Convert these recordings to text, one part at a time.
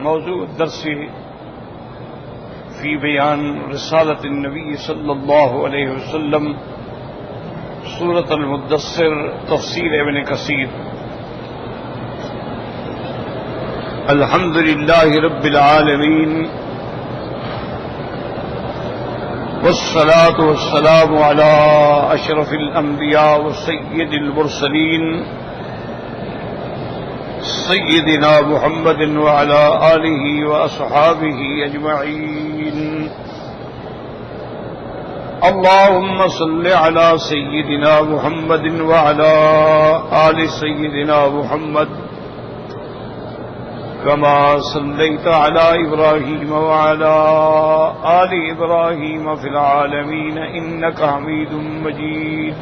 موضوع الدرس فی بیان رسالت النبی صلی اللہ علیہ وسلم سورۃ المدثر تفسیر ابن کثیر. الحمد للہ رب العالمین والصلاة والسلام على اشرف الانبیاء وسید المرسلین سیدنا محمد وعلى آلہ واصحابہ اجمعین. اللهم صل على سيدنا محمد وعلى آل سيدنا محمد كما صليت على إبراهيم وعلى آل إبراهيم في العالمين إنك حميد مجيد.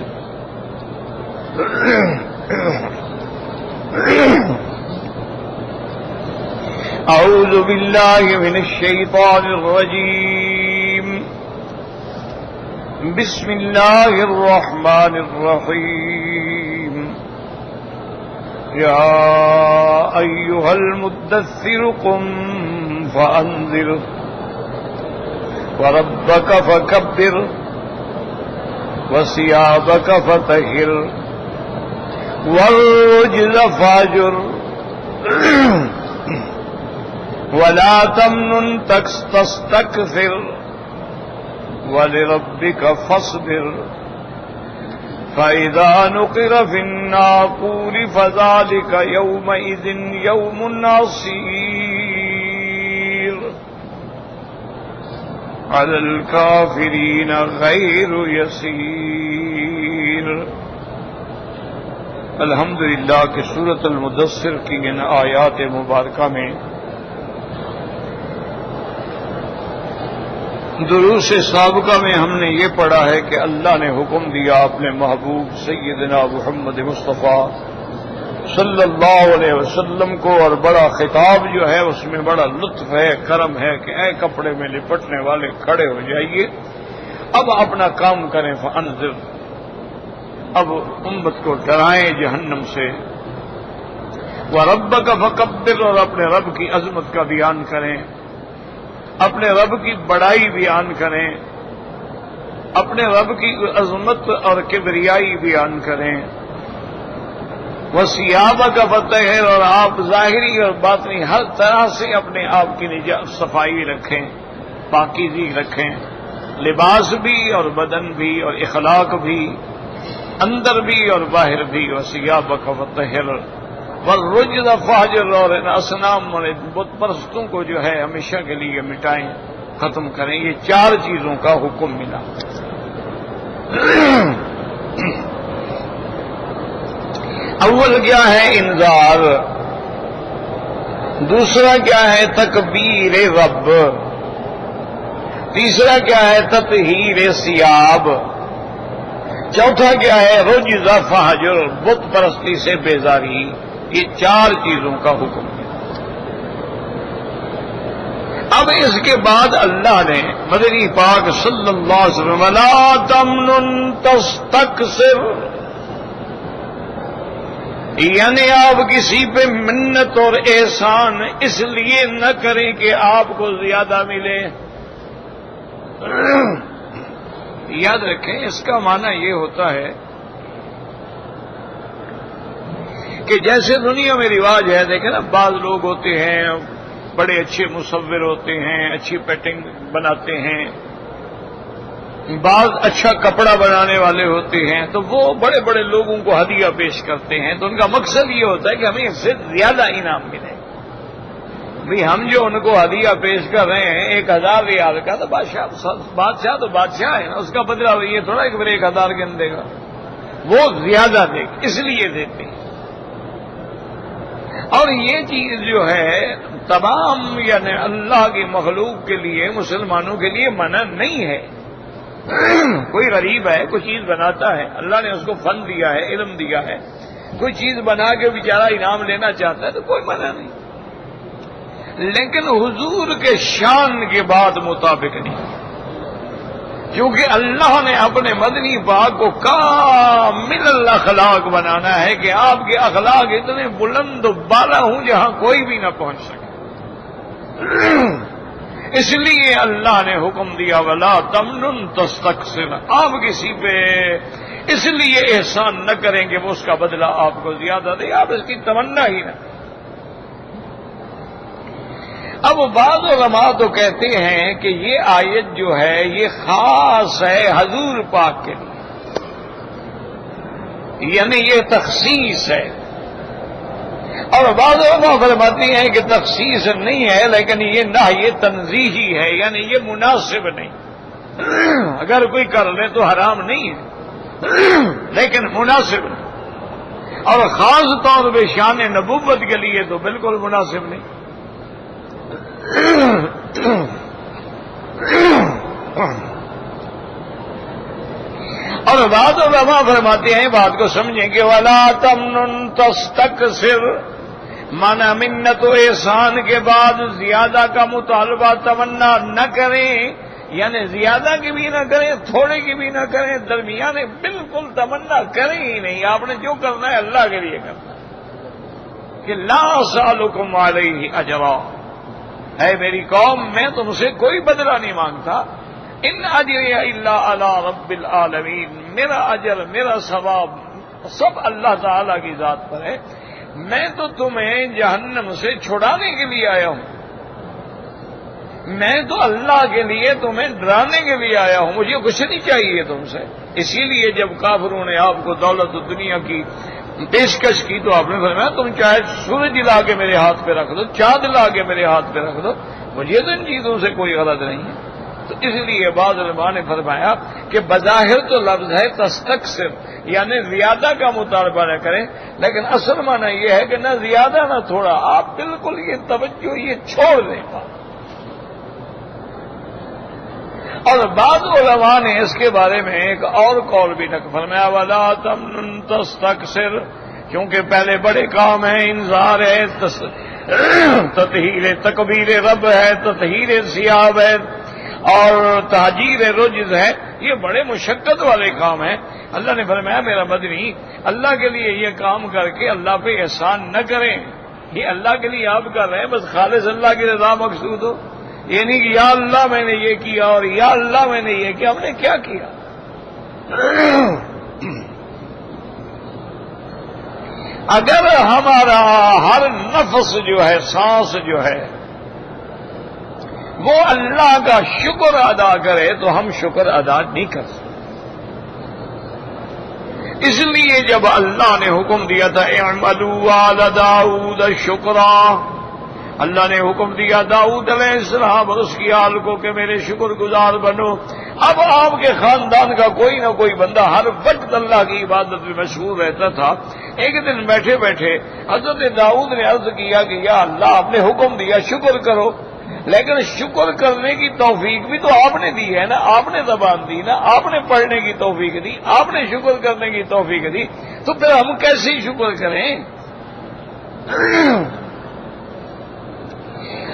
أعوذ بالله من الشيطان الرجيم. بسم الله الرحمن الرحيم. يا أيها المدثر قم فأنذر وربك فكبر وثيابك فطهر والرجز فاهجر ولا تمنن تستكثر وَلِرَبِّكَ فَاصْبِرْ فَإِذَا نُقِرَ فِي النَّاقُورِ فَذَلِكَ يَوْمَئِذٍ يَوْمٌ عَسِيرٌ عَلَى الْكَافِرِينَ غَيْرُ يَسِيرٌ. الحمدللہ کہ سورۃ المدثر کی ان آیات مبارکہ میں دروس سابقہ میں ہم نے یہ پڑھا ہے کہ اللہ نے حکم دیا اپنے محبوب سیدنا محمد مصطفیٰ صلی اللہ علیہ وسلم کو، اور بڑا خطاب جو ہے اس میں بڑا لطف ہے، کرم ہے کہ اے کپڑے میں لپٹنے والے کھڑے ہو جائیے، اب اپنا کام کریں. فانذر، اب امت کو ڈرائیں جہنم سے. وربک فکبر، اور اپنے رب کی عظمت کا بیان کریں، اپنے رب کی بڑائی بیان کریں، اپنے رب کی عظمت اور کبریائی بیان کریں. وثیابک فطہر، اور آپ ظاہری اور باطنی ہر طرح سے اپنے آپ کی صفائی رکھیں، پاکیزگی رکھیں، لباس بھی اور بدن بھی اور اخلاق بھی، اندر بھی اور باہر بھی. وثیابک فطہر والرجز فاہجر، اور ان اصنام اور بت پرستوں کو جو ہے ہمیشہ کے لیے مٹائیں، ختم کریں. یہ چار چیزوں کا حکم ملا. اول کیا ہے؟ انذار. دوسرا کیا ہے؟ تکبیر رب. تیسرا کیا ہے؟ تطہیر ثیاب. چوتھا کیا ہے؟ رجز فاہجر، بت پرستی سے بیزاری. یہ چار چیزوں کا حکم ہے. اب اس کے بعد اللہ نے مدنی پاک صلی اللہ علیہ وسلم وَلَا تَمْنُن تَسْتَكْثِرْ، یعنی آپ کسی پہ منت اور احسان اس لیے نہ کریں کہ آپ کو زیادہ ملے. یاد رکھیں اس کا معنی یہ ہوتا ہے کہ جیسے دنیا میں رواج ہے، دیکھیں نا، بعض لوگ ہوتے ہیں بڑے اچھے مصور ہوتے ہیں، اچھی پیٹنگ بناتے ہیں، بعض اچھا کپڑا بنانے والے ہوتے ہیں، تو وہ بڑے بڑے لوگوں کو ہدیہ پیش کرتے ہیں. تو ان کا مقصد یہ ہوتا ہے کہ ہمیں اس سے زیادہ انعام ملے. بھی ہم جو ان کو ہدیہ پیش کر رہے ہیں 1000 ریال کا، تو بادشاہ تو بادشاہ ہے نا، اس کا بدلہ یہ تھوڑا کہ 1000 گن دے گا، وہ زیادہ دے گا، اس لیے دیتے ہیں. اور یہ چیز جو ہے تمام یعنی اللہ کی مخلوق کے لیے، مسلمانوں کے لیے منع نہیں ہے. کوئی غریب ہے، کوئی چیز بناتا ہے، اللہ نے اس کو فن دیا ہے، علم دیا ہے، کوئی چیز بنا کے بیچارہ انعام لینا چاہتا ہے تو کوئی منع نہیں، لیکن حضور کے شان کے بعد مطابق نہیں. کیونکہ اللہ نے اپنے مدنی پاک کو کامل الاخلاق بنانا ہے کہ آپ کے اخلاق اتنے بلند و بالا ہوں جہاں کوئی بھی نہ پہنچ سکے. اس لیے اللہ نے حکم دیا ولا تمنن تستکثر، آپ کسی پہ اس لیے احسان نہ کریں کہ وہ اس کا بدلہ آپ کو زیادہ دے، آپ اس کی تمنا ہی نہ. اب بعض علماء تو کہتے ہیں کہ یہ آیت جو ہے یہ خاص ہے حضور پاک کے لیے، یعنی یہ تخصیص ہے. اور بعض علماء فرماتے ہیں کہ تخصیص نہیں ہے لیکن یہ نہ یہ تنزیہی ہے، یعنی یہ مناسب نہیں. اگر کوئی کر لے تو حرام نہیں ہے لیکن مناسب نہیں، اور خاص طور پہ شان نبوت کے لیے تو بالکل مناسب نہیں. اور بعض علماء فرماتے ہیں بات کو سمجھیں کہ ولا تمنن تستکثر، مانا منت و احسان کے بعد زیادہ کا مطالبہ تمنا نہ کریں، یعنی زیادہ کی بھی نہ کریں تھوڑے کی بھی نہ کریں، درمیان بالکل تمنا کریں ہی نہیں. آپ نے جو کرنا ہے اللہ کے لیے کرنا ہے کہ لا اسألکم علیہ اجرا، اے میری قوم میں تم سے کوئی بدلہ نہیں مانگتا. ان اجری الا علی رب العالمین، میرا اجر میرا ثواب سب اللہ تعالی کی ذات پر ہے. میں تو تمہیں جہنم سے چھڑانے کے لیے آیا ہوں، میں تو اللہ کے لیے تمہیں ڈرانے کے لیے آیا ہوں، مجھے کچھ نہیں چاہیے تم سے. اسی لیے جب کافروں نے آپ کو دولت و دنیا کی پیشکش کی تو آپ نے فرمایا تم چاہے سورج لا کے میرے ہاتھ پہ رکھ دو، چاند لا کے میرے ہاتھ پہ رکھ دو، مجھے تو ان چیزوں سے کوئی غرض نہیں ہے. تو اس لیے بعض علماء نے فرمایا کہ بظاہر تو لفظ ہے تستکثر، یعنی زیادہ کا مطالبہ نہ کریں، لیکن اصل معنی یہ ہے کہ نہ زیادہ نہ تھوڑا، آپ بالکل یہ توجہ یہ چھوڑ دیں. اور بعض علماء نے اس کے بارے میں ایک اور قول بھی نقل فرمایا ولا تمنن تستکثر، کیونکہ پہلے بڑے کام ہیں، انذار ہے، تطہیر تکبیر رب ہے، تطہیر ثیاب ہے اور تہجیر رجز ہے. یہ بڑے مشقت والے کام ہیں. اللہ نے فرمایا میرا مدنی اللہ کے لیے یہ کام کر کے اللہ پہ احسان نہ کریں. یہ اللہ کے لیے آپ کر رہے ہیں، بس خالص اللہ کی رضا مقصود ہو. یہ نہیں کہ یا اللہ میں نے یہ کیا اور یا اللہ میں نے یہ کیا. ہم نے کیا کیا؟ اگر ہمارا ہر نفس جو ہے، سانس جو ہے، وہ اللہ کا شکر ادا کرے تو ہم شکر ادا نہیں کر سکتے. اس لیے جب اللہ نے حکم دیا تھا اعملوا آل داؤد شکرا، اللہ نے حکم دیا داؤد علیہ السلام اور اس کی آل کو کہ میرے شکر گزار بنو. اب آپ کے خاندان کا کوئی نہ کوئی بندہ ہر وقت اللہ کی عبادت میں مشغول رہتا تھا. ایک دن بیٹھے بیٹھے حضرت داؤد نے عرض کیا کہ یا اللہ آپ نے حکم دیا شکر کرو، لیکن شکر کرنے کی توفیق بھی تو آپ نے دی ہے نا، آپ نے زبان دی نا، آپ نے پڑھنے کی توفیق دی، آپ نے شکر کرنے کی توفیق دی، تو پھر ہم کیسے شکر کریں؟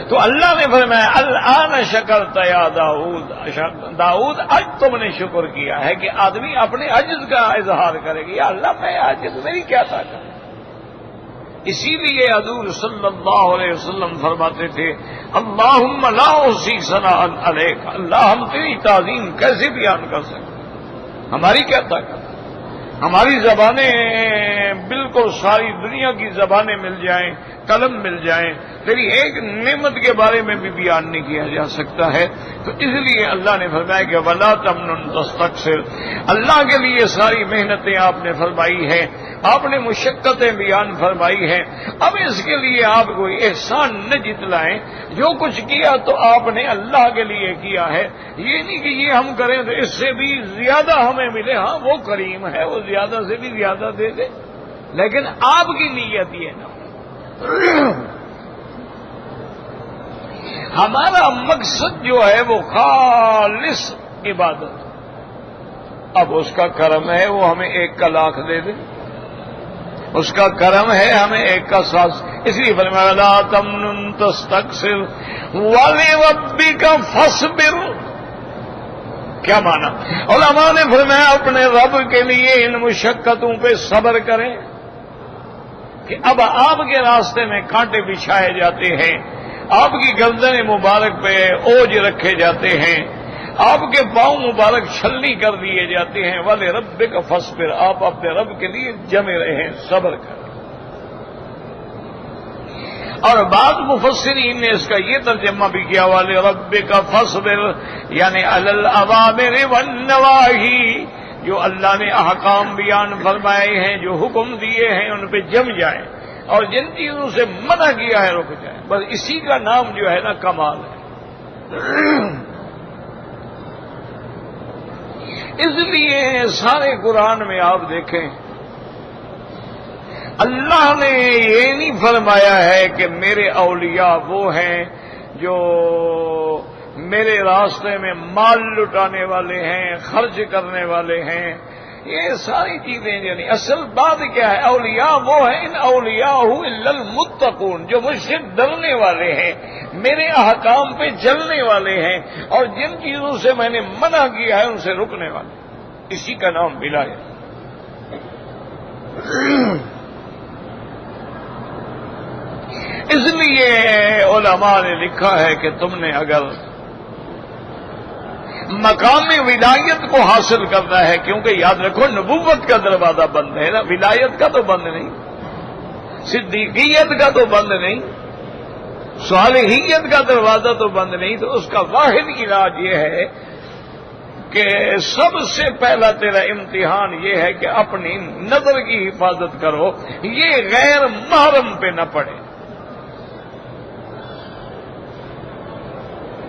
تو اللہ نے فرمایا الآن شکرت یا داؤد، آج تم نے شکر کیا ہے. کہ آدمی اپنے عجز کا اظہار کرے گا، یا اللہ میں عاجز، میری کیا طاقت. اسی لیے حضور صلی اللہ علیہ وسلم فرماتے تھے اللہم لا احصی ثناء علیک، اللہ ہم تیری تعظیم کیسے بیان کر سکتے، ہماری کیا طاقت. ہماری زبانیں بالکل ساری دنیا کی زبانیں مل جائیں، قلم مل جائیں، تیری ایک نعمت کے بارے میں بھی بیان نہیں کیا جا سکتا ہے. تو اس لیے اللہ نے فرمایا کہ ولا تمنن تستکثر، اللہ کے لیے ساری محنتیں آپ نے فرمائی ہیں، آپ نے مشقتیں بیان فرمائی ہیں. اب اس کے لیے آپ کوئی احسان نہ جتلائیں، جو کچھ کیا تو آپ نے اللہ کے لیے کیا ہے. یہ نہیں کہ یہ ہم کریں تو اس سے بھی زیادہ ہمیں ملے. ہاں وہ کریم ہے، وہ زیادہ سے بھی زیادہ دے دے، لیکن آپ کی نیت یہ نہ ہو. ہمارا مقصد جو ہے وہ خالص عبادت. اب اس کا کرم ہے وہ ہمیں 1 کا لاکھ دے دے، اس کا کرم ہے ہمیں 1 کا 7. اس لیے فرمایا لا تمنن تستکثر ولربک فاصبر، کیا مانا؟ علماء نے فرمایا اپنے رب کے لیے ان مشقتوں پہ صبر کریں کہ اب آپ کے راستے میں کانٹے بچھائے جاتے ہیں، آپ کی گردن مبارک پہ اوج رکھے جاتے ہیں، آپ کے پاؤں مبارک چھلنی کر دیے جاتے ہیں، والے رب کا فصبر، آپ اپنے رب کے لیے جمے رہیں، صبر کریں۔ اور بعض مفسرین نے اس کا یہ ترجمہ بھی کیا، والے رب کا فصبر، یعنی علی الاوامر والنواہی، جو اللہ نے احکام بیان فرمائے ہیں، جو حکم دیے ہیں ان پہ جم جائیں، اور جن چیزوں سے منع کیا ہے رک جائیں۔ بس اسی کا نام جو ہے نا کمال ہے۔ اس لیے سارے قرآن میں آپ دیکھیں اللہ نے یہ نہیں فرمایا ہے کہ میرے اولیاء وہ ہیں جو میرے راستے میں مال لٹانے والے ہیں، خرچ کرنے والے ہیں، یہ ساری چیزیں یعنی اصل بات کیا ہے؟ اولیاء وہ ہیں، ان اولیاء الا المتقون، جو مجھ سے ڈرنے والے ہیں، میرے احکام پہ چلنے والے ہیں، اور جن چیزوں سے میں نے منع کیا ہے ان سے رکنے والے، اسی کا نام ولایت۔ اس لیے علماء نے لکھا ہے کہ تم نے اگر مقام ولایت کو حاصل کرنا ہے، کیونکہ یاد رکھو نبوت کا دروازہ بند ہے نا، ولایت کا تو بند نہیں، صدیقیت کا تو بند نہیں، صالحیت کا دروازہ تو بند نہیں، تو اس کا واحد علاج یہ ہے کہ سب سے پہلا تیرا امتحان یہ ہے کہ اپنی نظر کی حفاظت کرو، یہ غیر محرم پہ نہ پڑے۔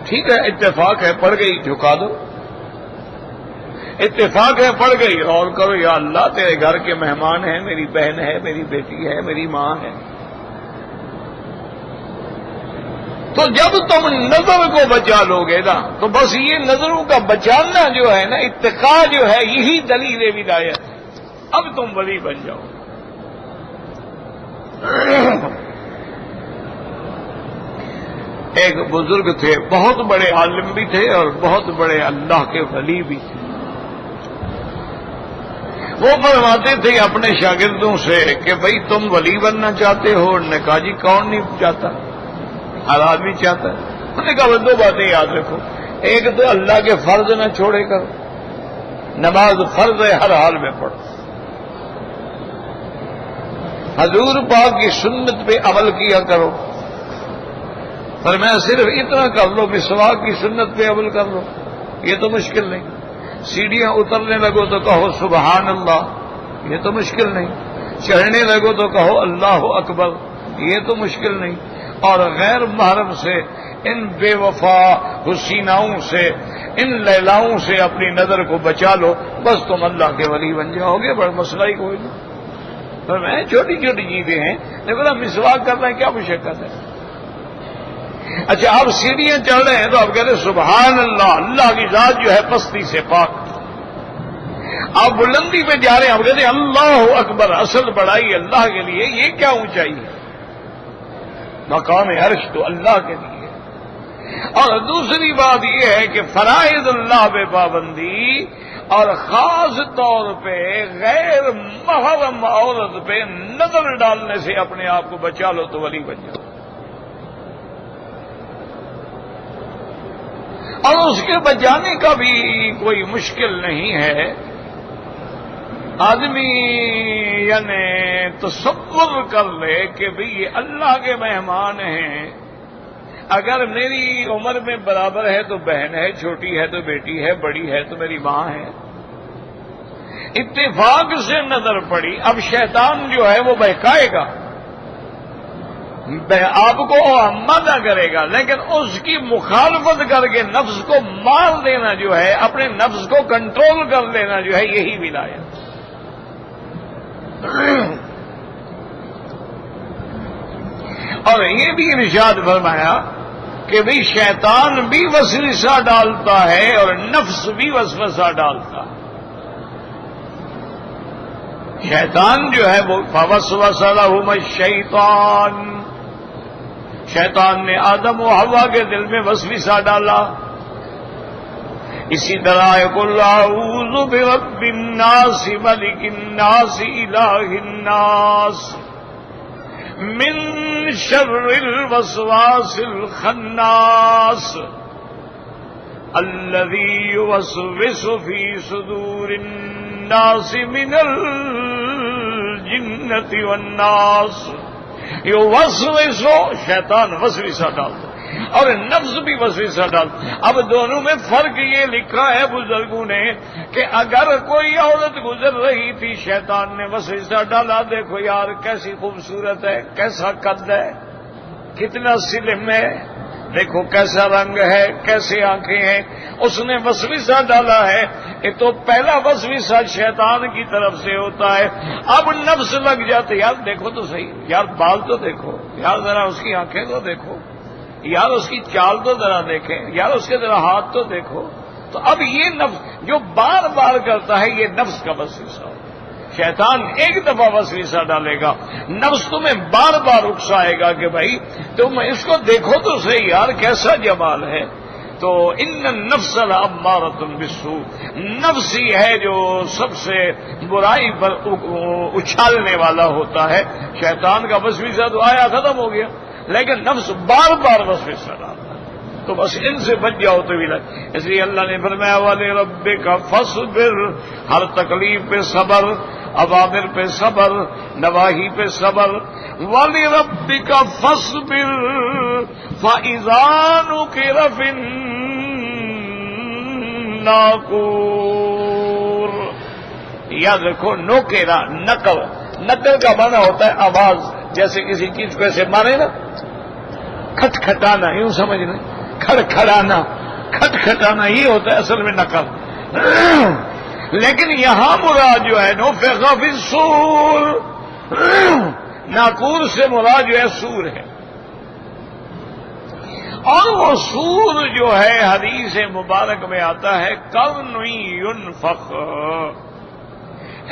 ٹھیک ہے، اتفاق ہے پڑ گئی، جھکا دو، اتفاق ہے پڑ گئی، اور کرو یا اللہ تیرے گھر کے مہمان ہیں، میری بہن ہے، میری بیٹی ہے، میری ماں ہے۔ تو جب تم نظر کو بچا لو گے نا، تو بس یہ نظروں کا بچانا جو ہے نا، اتقا جو ہے، یہی دلیل ولایت ہے، اب تم ولی بن جاؤ۔ ایک بزرگ تھے، بہت بڑے عالم بھی تھے اور بہت بڑے اللہ کے ولی بھی تھے۔ وہ فرماتے تھے اپنے شاگردوں سے کہ بھئی تم ولی بننا چاہتے ہو؟ انہوں نے کہا جی کون نہیں چاہتا، ہر آدمی چاہتا ہے۔ انہوں نے کہا دو باتیں یاد رکھو، ایک تو اللہ کے فرض نہ چھوڑے کرو، نماز فرض ہے ہر حال میں پڑھو، حضور پاک کی سنت پہ عمل کیا کرو، پر میں صرف اتنا کر لو مسواک کی سنت پہ عمل کر لو، یہ تو مشکل نہیں، سیڑھیاں اترنے لگو تو کہو سبحان اللہ، یہ تو مشکل نہیں، چڑھنے لگو تو کہو اللہ اکبر، یہ تو مشکل نہیں، اور غیر محرم سے، ان بے وفا حسیناؤں سے، ان لیلاؤں سے اپنی نظر کو بچا لو، بس تم اللہ کے ولی بن جاؤ گے، بڑا مسئلہ ہی کوئی نہیں۔ پر میں چھوٹی چھوٹی چیزیں ہیں، لیکن مسواک کرنا ہے کیا مشقت ہے؟ اچھا آپ سیڑھیاں چڑھ رہے ہیں تو آپ کہتے ہیں سبحان اللہ، اللہ کی ذات جو ہے پستی سے پاک، آپ بلندی پہ جا رہے ہیں آپ کہتے ہیں اللہ اکبر، اصل بڑائی اللہ کے لیے، یہ کیا اونچائی ہے؟ مقام عرش تو اللہ کے لیے۔ اور دوسری بات یہ ہے کہ فرائض اللہ پہ پابندی، اور خاص طور پہ غیر محرم عورت پہ نظر ڈالنے سے اپنے آپ کو بچا لو تو ولی بن جاؤ۔ اور اس کے بچانے کا بھی کوئی مشکل نہیں ہے، آدمی یعنی تصور کر لے کہ بھئی یہ اللہ کے مہمان ہیں، اگر میری عمر میں برابر ہے تو بہن ہے، چھوٹی ہے تو بیٹی ہے، بڑی ہے تو میری ماں ہے، اتفاق سے نظر پڑی، اب شیطان جو ہے وہ بہکائے گا، آپ کو آمادہ کرے گا، لیکن اس کی مخالفت کر کے نفس کو مار دینا جو ہے، اپنے نفس کو کنٹرول کر لینا جو ہے، یہی ولایت۔ اور یہ بھی ارشاد فرمایا کہ بھئی شیطان بھی وسوسہ ڈالتا ہے اور نفس بھی وسوسہ ڈالتا ہے۔ شیطان جو ہے وہ فوسوس لہما الشیطان، شیطان نے آدم و حوا کے دل میں وسوسہ ڈالا، اسی طرح قل اعوذ برب الناس ملک الناس الہ الناس من شر الوسواس الخناس الذي يوسوس في صدور الناس من الجنة والناس. يوسوس شیطان وسوسہ ڈالتا اور نفس بھی وسوسہ ڈالتا. اب دونوں میں فرق یہ لکھا ہے بزرگوں نے کہ اگر کوئی عورت گزر رہی تھی شیطان نے وسوسہ ڈالا، دیکھو یار کیسی خوبصورت ہے، کیسا قد ہے، کتنا سلم ہے، دیکھو کیسا رنگ ہے، کیسے آنکھیں ہیں، اس نے وسوسہ ڈالا ہے. یہ تو پہلا وسوسہ شیطان کی طرف سے ہوتا ہے. اب نفس لگ جاتے، یار دیکھو تو صحیح، یار بال تو دیکھو، یار ذرا اس کی آنکھیں تو دیکھو، یار اس کی چال تو ذرا دیکھیں، یار اس کے ذرا ہاتھ تو دیکھو. تو اب یہ نفس جو بار بار کرتا ہے یہ نفس کا وسوسہ ہے. شیطان ایک دفعہ وسوسہ ڈالے گا، نفس تمہیں بار بار اکسائے گا کہ بھائی تم اس کو دیکھو تو صحیح یار کیسا جمال ہے. تو ان النفس لامارۃ بالسوء، نفس ہی ہے جو سب سے برائی پر اچھالنے والا ہوتا ہے. شیطان کا وسوسہ تو آیا ختم ہو گیا، لیکن نفس بار بار وسوسہ ڈالتا ہے. تو بس ان سے بچ جاؤ تو بھی لگ. اس لیے اللہ نے فرمایا وَلِرَبِّكَ فَاصْبِرْ، ہر تکلیف پہ صبر، اوامر پہ صبر، نواہی پہ صبر. وَلِرَبِّكَ فَاصْبِرْ فَإِذَا نُقِرَ فِي النَّاقُورِ. یاد رکھو نوکیرا نقل، نقل کا معنی ہوتا ہے آواز، جیسے کسی چیز کو ایسے مارے نا، کھٹکھٹانا، یوں سمجھنا، کھڑکھڑانا، کھٹکھٹانا یہ ہوتا ہے اصل میں نقل. لیکن یہاں مراد جو ہے نفخ فی الصور، ناقور سے مراد جو ہے سور ہے. اور وہ سور جو ہے حدیث مبارک میں آتا ہے قرن ينفخ،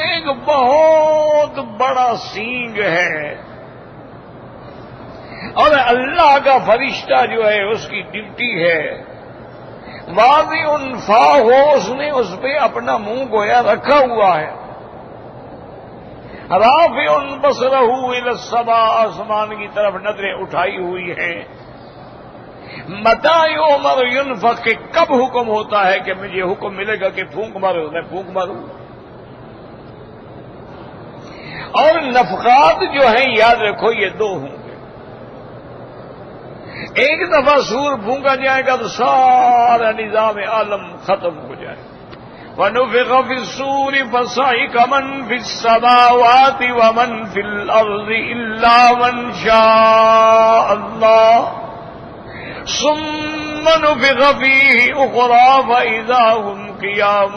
ایک بہت بڑا سینگ ہے. اور اللہ کا فرشتہ جو ہے اس کی ڈیوٹی ہے واضح انفا ہو، اس نے اس پہ اپنا منہ گویا رکھا ہوا ہے. رافع بصرہ الی السماء، آسمان کی طرف نظریں اٹھائی ہوئی ہیں. متی یؤمر ینفخ، کہ کب حکم ہوتا ہے کہ مجھے حکم ملے گا کہ پھونک مارو، میں پھونک ماروں. اور نفخات جو ہیں یاد رکھو یہ دو ہوں گے. ایک دفعہ سور پھونکا جائے گا تو سارا نظام عالم ختم ہو جائے گا. وَنُفِخَ فِي الصُّورِ فَصَعِقَ مَن فِي السَّمَاوَاتِ وَمَن فِي الْأَرْضِ إِلَّا مَن شَاءَ اللَّهُ ثُمَّ نُفِخَ فِيهِ أُخْرَىٰ فَإِذَا هُمْ قِيَامٌ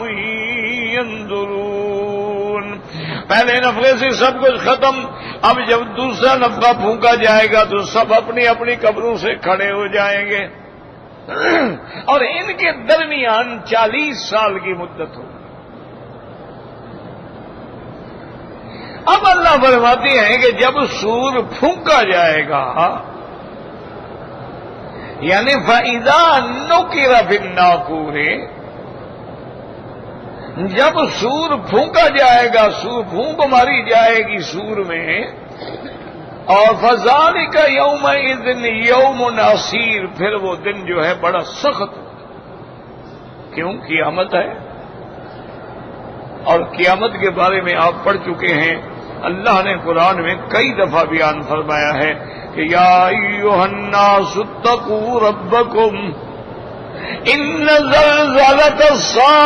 يَنظُرُونَ. پہلے نفخے سے سب کچھ ختم. اب جب دوسرا نفخہ پھونکا جائے گا تو سب اپنی اپنی قبروں سے کھڑے ہو جائیں گے اور ان کے درمیان 40 سال کی مدت ہوگی. اب اللہ فرماتے ہیں کہ جب سور پھونکا جائے گا، یعنی فَإِذَا نُقِرَ فِي النَّاقُورِ، جب سور پھونکا جائے گا، سور پھونک ماری جائے گی سور میں، اور فَذَلِكَ يَوْمَئِذٍ يَوْمٌ عَسِيرٌ، پھر وہ دن جو ہے بڑا سخت. کیوں؟ قیامت ہے. اور قیامت کے بارے میں آپ پڑھ چکے ہیں، اللہ نے قرآن میں کئی دفعہ بیان فرمایا ہے کہ یا ایھا الناس اتقوا ربکم ان زلزلۃ الساعۃ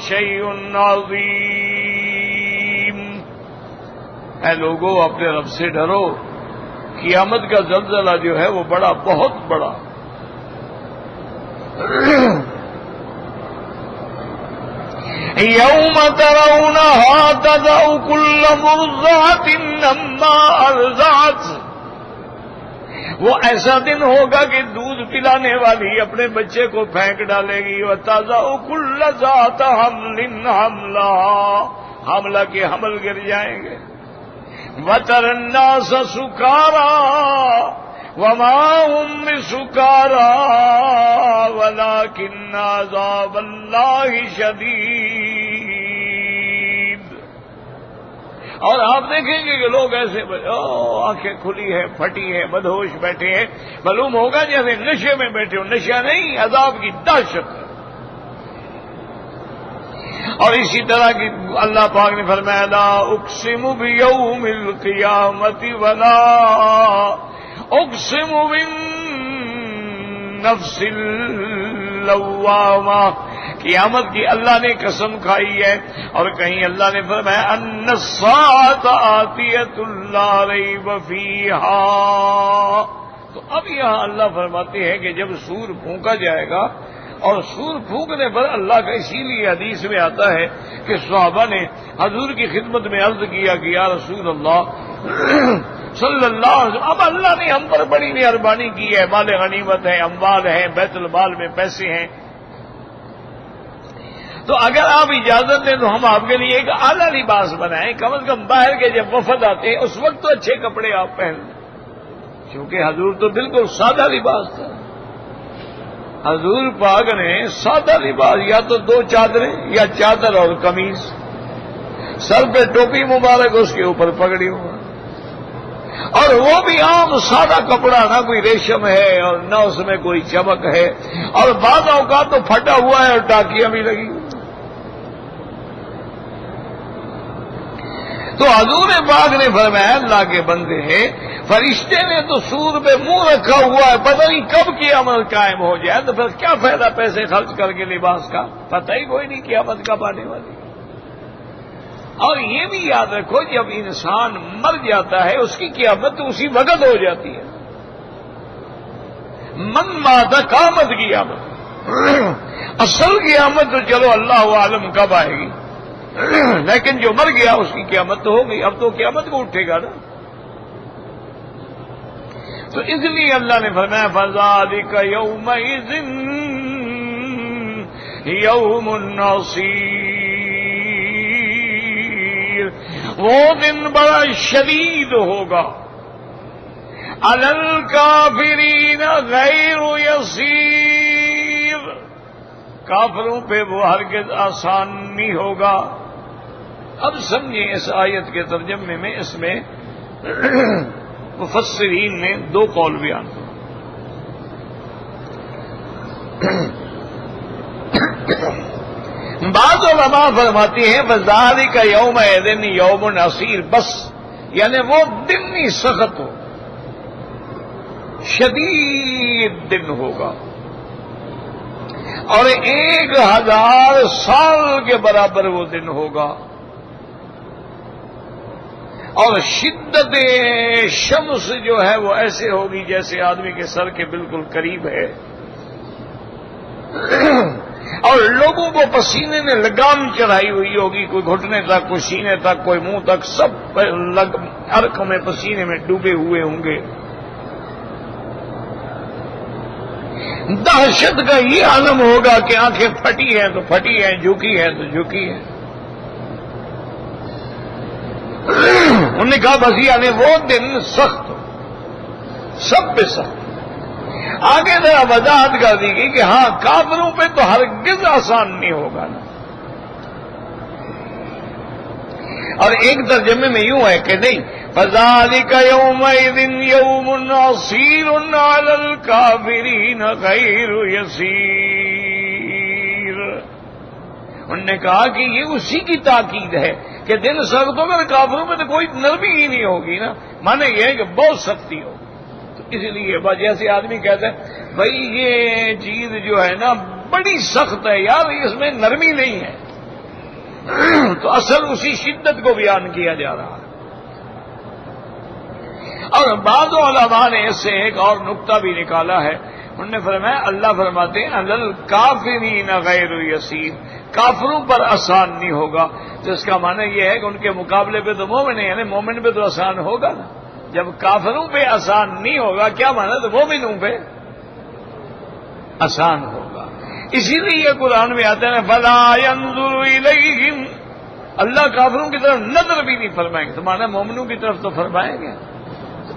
شیء عظیم. اے لوگوں اپنے رب سے ڈرو، قیامت کا زلزلہ جو ہے وہ بڑا، بہت بڑا. یوم ترونها تذع كل مرضعة عما ارضعت، وہ ایسا دن ہوگا کہ دودھ پلانے والی اپنے بچے کو پھینک ڈالے گی. وتضع كل ذات حمل حملها، حملہ کے حمل گر جائیں گے. وترى الناس سکارى، وما هم بسکارى ولكن عذاب اللہ شدید. اور آپ دیکھیں گے کہ لوگ ایسے آنکھیں کھلی ہیں، پھٹی ہیں، بدہوش بیٹھے ہیں، معلوم ہوگا جیسے نشے میں بیٹھے ہو. نشہ نہیں، عذاب کی دہشت. اور اسی طرح کی اللہ پاک نے فرمایا لا اقسم بیوم القیامت ولا اقسم بالنفس اللوامہ. قیامت کی اللہ نے قسم کھائی ہے. اور کہیں اللہ نے فرمایا ان الساعۃ آتیۃ لا ریب فیہا. تو اب یہاں اللہ فرماتے ہیں کہ جب سور پھونکا جائے گا، اور سور پھونکنے پر اللہ کا اسی لیے حدیث میں آتا ہے کہ صحابہ نے حضور کی خدمت میں عرض کیا کہ یا رسول اللہ صلی اللہ علیہ وسلم، اب اللہ نے ہم پر بڑی مہربانی کی ہے، مال غنیمت ہے، اموال ہے، بیت المال میں پیسے ہیں، تو اگر آپ اجازت دیں تو ہم آپ کے لیے ایک اعلیٰ لباس بنائیں. کم از کم باہر کے جب وفد آتے ہیں اس وقت تو اچھے کپڑے آپ پہن لیں. کیونکہ حضور تو بالکل سادہ لباس تھا. حضور پاک نے سادہ لباس، یا تو 2 چادریں یا چادر اور قمیص، سر پہ ٹوپی مبارک، اس کے اوپر پگڑی ہوا، اور وہ بھی عام سادہ کپڑا، نہ کوئی ریشم ہے اور نہ اس میں کوئی چمک ہے، اور بعض اوقات تو پھٹا ہوا ہے اور ٹاکیاں بھی لگی. تو حضور پاک نے فرمایا اللہ کے بندے ہیں، فرشتے نے تو سور پہ منہ رکھا ہوا ہے، پتہ نہیں کب قیامت قائم ہو جائے، تو پھر کیا فائدہ پیسے خرچ کر کے لباس کا، پتہ ہی کوئی نہیں قیامت کب آنے والی. اور یہ بھی یاد رکھو جب انسان مر جاتا ہے اس کی قیامت تو اسی وقت ہو جاتی ہے. من مات قامت قیامت. اصل قیامت تو چلو اللہ عالم کب آئے گی، لیکن جو مر گیا اس کی قیامت تو ہو گئی. اب تو قیامت کو اٹھے گا نا. تو اس لیے اللہ نے فرمایا فذالک یومئذ یوم عصیر. وہ دن بڑا شدید ہوگا، علی الکافرین غیر یسیر. کافروں پہ وہ ہرگز آسان نہیں ہوگا. اب سمجھیں اس آیت کے ترجمے میں، اس میں مفسرین نے 2 قول بیان کیے. بعض علماء فرماتی ہیں فذالک یومئذ یوم عسیر، بس یعنی وہ دن ہی سخت ہو، شدید دن ہوگا، اور 1000 سال کے برابر وہ دن ہوگا. اور شدت شمس جو ہے وہ ایسے ہوگی جیسے آدمی کے سر کے بالکل قریب ہے، اور لوگوں کو پسینے نے لگام چڑھائی ہوئی ہوگی، کوئی گھٹنے تک، کوئی سینے تک، کوئی منہ تک، سب عرق میں پسینے میں ڈوبے ہوئے ہوں گے. دہشت کا یہ عالم ہوگا کہ آنکھیں پھٹی ہیں تو پھٹی ہیں، جھکی ہیں تو جھکی ہیں. انہوں نے کہا بس یعنی وہ دن سخت ہو، سب پہ سخت. آگے ذرا وضاحت کر دی گئی کہ ہاں کافروں پہ تو ہرگز آسان نہیں ہوگا نا. اور ایک ترجمے میں یوں ہے کہ نہیں فذالک یومئذ یوم عسیر علی الکافرین غیر یسیر. انہوں نے کہا کہ یہ اسی کی تاکید ہے کہ دن سخت ہوگا، کافروں میں تو کوئی نرمی ہی نہیں ہوگی نا، مانے یہ ہے کہ بہت سختی ہو. تو اس لیے جیسے آدمی کہتا ہے بھائی یہ چیز جو ہے نا بڑی سخت ہے یار، اس میں نرمی نہیں ہے، تو اصل اسی شدت کو بیان کیا جا رہا ہے. اور بعض علماء نے اس سے ایک اور نقطہ بھی نکالا ہے. انہوں نے فرمایا اللہ فرماتے ہیں علی الکافرین غیر یسیر، کافروں پر آسان نہیں ہوگا. تو اس کا معنی یہ ہے کہ ان کے مقابلے پہ تو مومن ہے، یعنی مومن پہ تو آسان ہوگا نا. جب کافروں پہ آسان نہیں ہوگا کیا معنی تو مومنوں پہ آسان ہوگا. اسی لیے قرآن میں آتا ہے فلا ينظر الیہم، اللہ کافروں کی طرف نظر بھی نہیں فرمائیں گے، تو معنی مومنوں کی طرف تو فرمائیں گے.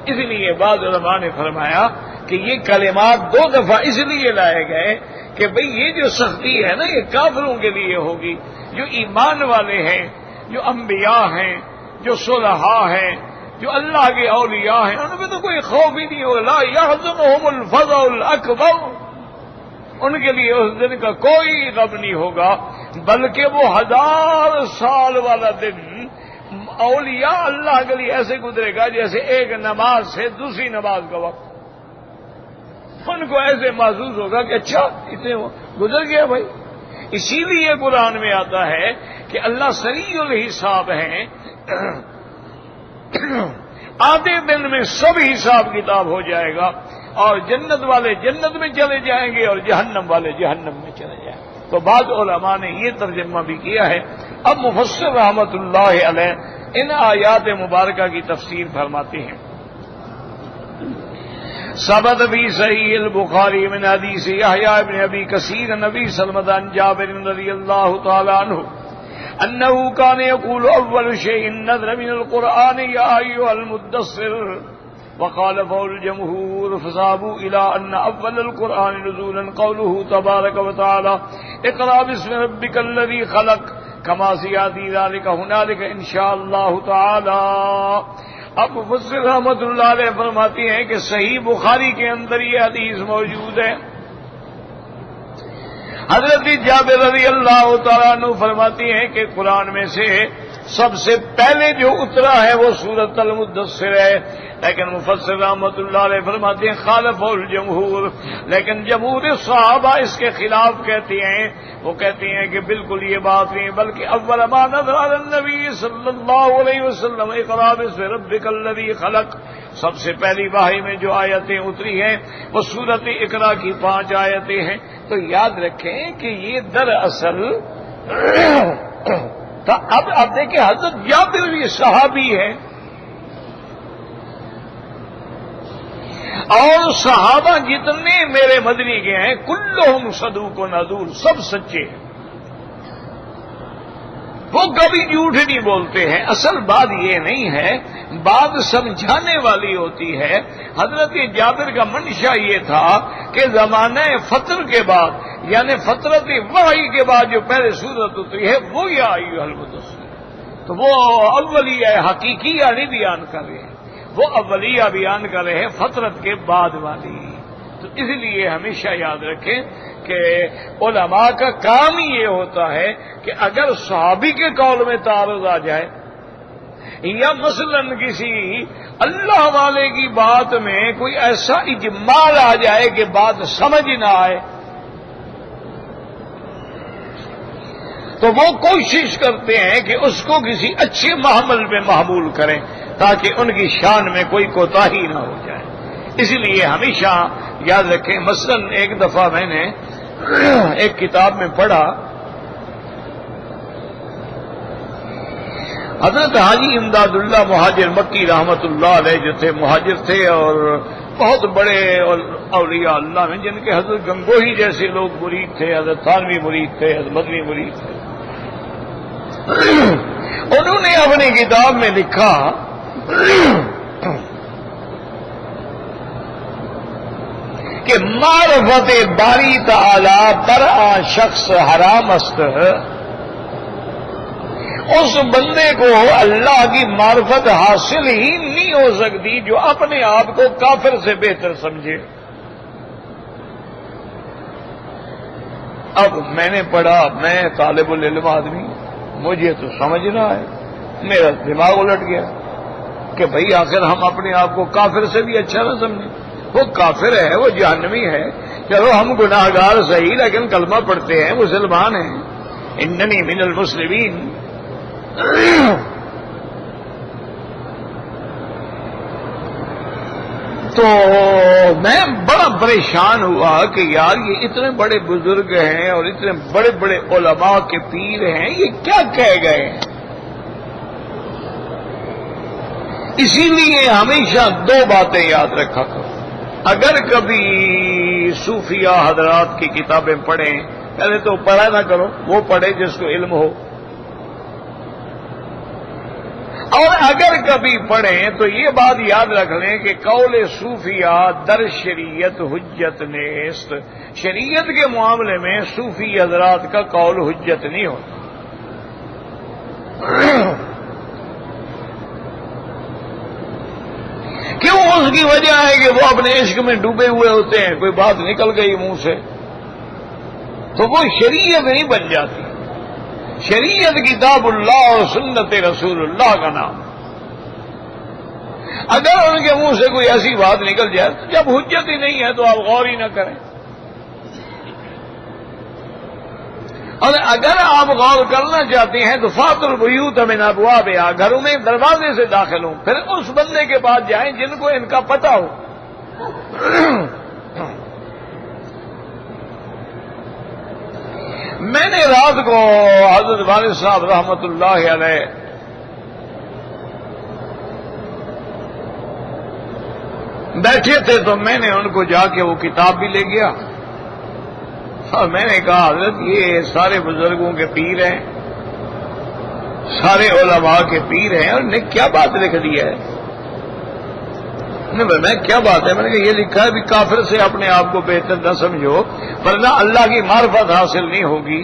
اس لیے بعض علماء نے فرمایا کہ یہ کلمات 2 دفعہ اس لیے لائے گئے کہ بھئی یہ جو سختی ہے نا یہ کافروں کے لیے ہوگی، جو ایمان والے ہیں، جو انبیاء ہیں، جو صلحاء ہیں، جو اللہ کے اولیاء ہیں، ان میں تو کوئی خوف ہی نہیں ہوگا، لا یحزنہم الفزع الاکبر، ان کے لیے اس دن کا کوئی غم نہیں ہوگا، بلکہ وہ 1000 سال والا دن اولیاء اللہ کے لیے ایسے گزرے گا جیسے ایک نماز سے دوسری نماز کا وقت۔ ان کو ایسے محسوس ہوگا کہ اچھا اتنے گزر گیا بھائی۔ اسی لیے قرآن میں آتا ہے کہ اللہ سریع الحساب ہیں، آدھے دن میں سب حساب کتاب ہو جائے گا، اور جنت والے جنت میں چلے جائیں گے اور جہنم والے جہنم میں چلے جائیں گے۔ تو بعض علماء نے یہ ترجمہ بھی کیا ہے۔ اب مفسر رحمت اللہ علیہ ان آیات مبارکہ کی تفسیر فرماتے ہیں۔ ثبت فی صحیح البخاری من حدیث یحییٰ ابن ابی کثیر نبی سلمۃ عن جابر رضی اللہ تعالی عنہ انه كان يقول اول شيء نزل من القرآن يا ايها المدثر وخالفه الجمهور فذهبوا الى ان اول القرآن نزولا قوله تبارك وتعالى اقرأ باسم ربك الذي خلق كما سيأتي ذلك هنالك ان شاء الله تعالى۔ اب مفسر رحمت اللہ علیہ فرماتی ہیں کہ صحیح بخاری کے اندر یہ حدیث موجود ہے۔ حضرت جابر رضی اللہ تعالیٰ عنہ فرماتی ہیں کہ قرآن میں سے سب سے پہلے جو اترا ہے وہ سورۃ المدثر ہے، لیکن مفسر رحمت اللہ علیہ فرماتے ہیں خالف الجمہور، لیکن جمہور صحابہ اس کے خلاف کہتے ہیں، وہ کہتے ہیں کہ بالکل یہ بات نہیں، بلکہ اول ما نزل علی النبی صلی اللہ علیہ وسلم اقرأ باسم ربک الذی خلق، سب سے پہلی وحی میں جو آیتیں اتری ہیں وہ سورۃ اقرأ کی 5 آیتیں ہیں۔ تو یاد رکھیں کہ یہ دراصل اب دیکھیں حضرت جابر بھی صحابی ہے، اور صحابہ جتنے میرے مدنی کے ہیں کلہم صدوق و نذور، سب سچے ہیں، وہ کبھی جھوٹ نہیں بولتے ہیں۔ اصل بات یہ نہیں ہے، بات سمجھانے والی ہوتی ہے۔ حضرت جابر کا منشا یہ تھا کہ زمانہ فطر کے بعد، یعنی فطرت وحی کے بعد جو پہلے صورت اتری ہے وہ یا ایھا المدثر، تو وہ اولیہ حقیقیہ نہیں بیان کر رہے ہیں، وہ اولیہ بیان کر رہے ہیں فطرت کے بعد والی۔ تو اس لیے ہمیشہ یاد رکھیں کہ علماء کا کام ہی یہ ہوتا ہے کہ اگر صحابی کے قول میں تعارض آ جائے یا مثلا کسی اللہ والے کی بات میں کوئی ایسا اجمال آ جائے کہ بات سمجھ نہ آئے، تو وہ کوشش کرتے ہیں کہ اس کو کسی اچھے محمل میں محمول کریں تاکہ ان کی شان میں کوئی کوتاہی نہ ہو جائے۔ اس لیے ہمیشہ یاد رکھیں، مثلا ایک دفعہ میں نے ایک کتاب میں پڑھا، حضرت حاجی امداد اللہ مہاجر مکی رحمت اللہ علیہ جو تھے مہاجر تھے اور بہت بڑے اولیاء اللہ میں، جن کے حضرت گنگوہی جیسے لوگ مرید تھے، حضرت تھانوی مرید تھے، حضرت مدنی مرید تھے۔ انہوں نے اپنی کتاب میں لکھا کہ معرفت باری تعالی پر شخص حرام است، اس بندے کو اللہ کی معرفت حاصل ہی نہیں ہو سکتی جو اپنے آپ کو کافر سے بہتر سمجھے۔ اب میں نے پڑھا، میں طالب العلم آدمی، مجھے تو سمجھ نہ آئے، میرا دماغ الٹ گیا کہ بھئی آخر ہم اپنے آپ کو کافر سے بھی اچھا نہ سمجھیں، وہ کافر ہے، وہ جہنمی ہے، چلو ہم گناہ گار صحیح لیکن کلمہ پڑھتے ہیں، مسلمان ہیں، اننی من المسلمین۔ تو میں بڑا پریشان ہوا کہ یار یہ اتنے بڑے بزرگ ہیں اور اتنے بڑے بڑے علماء کے پیر ہیں، یہ کیا کہہ گئے ہیں؟ اسی لیے ہمیشہ 2 باتیں یاد رکھا کرو، اگر کبھی صوفیہ حضرات کی کتابیں پڑھیں، پہلے تو پڑھا نہ کرو، وہ پڑھے جس کو علم ہو، اور اگر کبھی پڑھیں تو یہ بات یاد رکھ لیں کہ قول صوفیہ در شریعت حجت نیست، شریعت کے معاملے میں صوفی حضرات کا قول حجت نہیں ہوتا۔ کیوں؟ اس کی وجہ ہے کہ وہ اپنے عشق میں ڈوبے ہوئے ہوتے ہیں، کوئی بات نکل گئی منہ سے تو وہ شریعت نہیں بن جاتی۔ شریعت کتاب اللہ اور سنت رسول اللہ کا نام۔ اگر ان کے منہ سے کوئی ایسی بات نکل جائے تو جب حجت ہی نہیں ہے تو آپ غور ہی نہ کریں، اور اگر آپ غور کرنا چاہتے ہیں تو فات البیوت من ابوابها، گھروں میں دروازے سے داخل ہوں، پھر اس بندے کے پاس جائیں جن کو ان کا پتہ ہو۔ میں نے رات کو حضرت والد صاحب رحمت اللہ علیہ بیٹھے تھے تو میں نے ان کو جا کے وہ کتاب بھی لے گیا اور میں نے کہا حضرت یہ سارے بزرگوں کے پیر ہیں، سارے علماء کے پیر ہیں، اور نے کیا بات لکھ دی ہے؟ میں کیا بات ہے؟ میں نے کہا یہ لکھا ہے بھی کافر سے اپنے آپ کو بہتر نہ سمجھو ورنہ اللہ کی معرفت حاصل نہیں ہوگی۔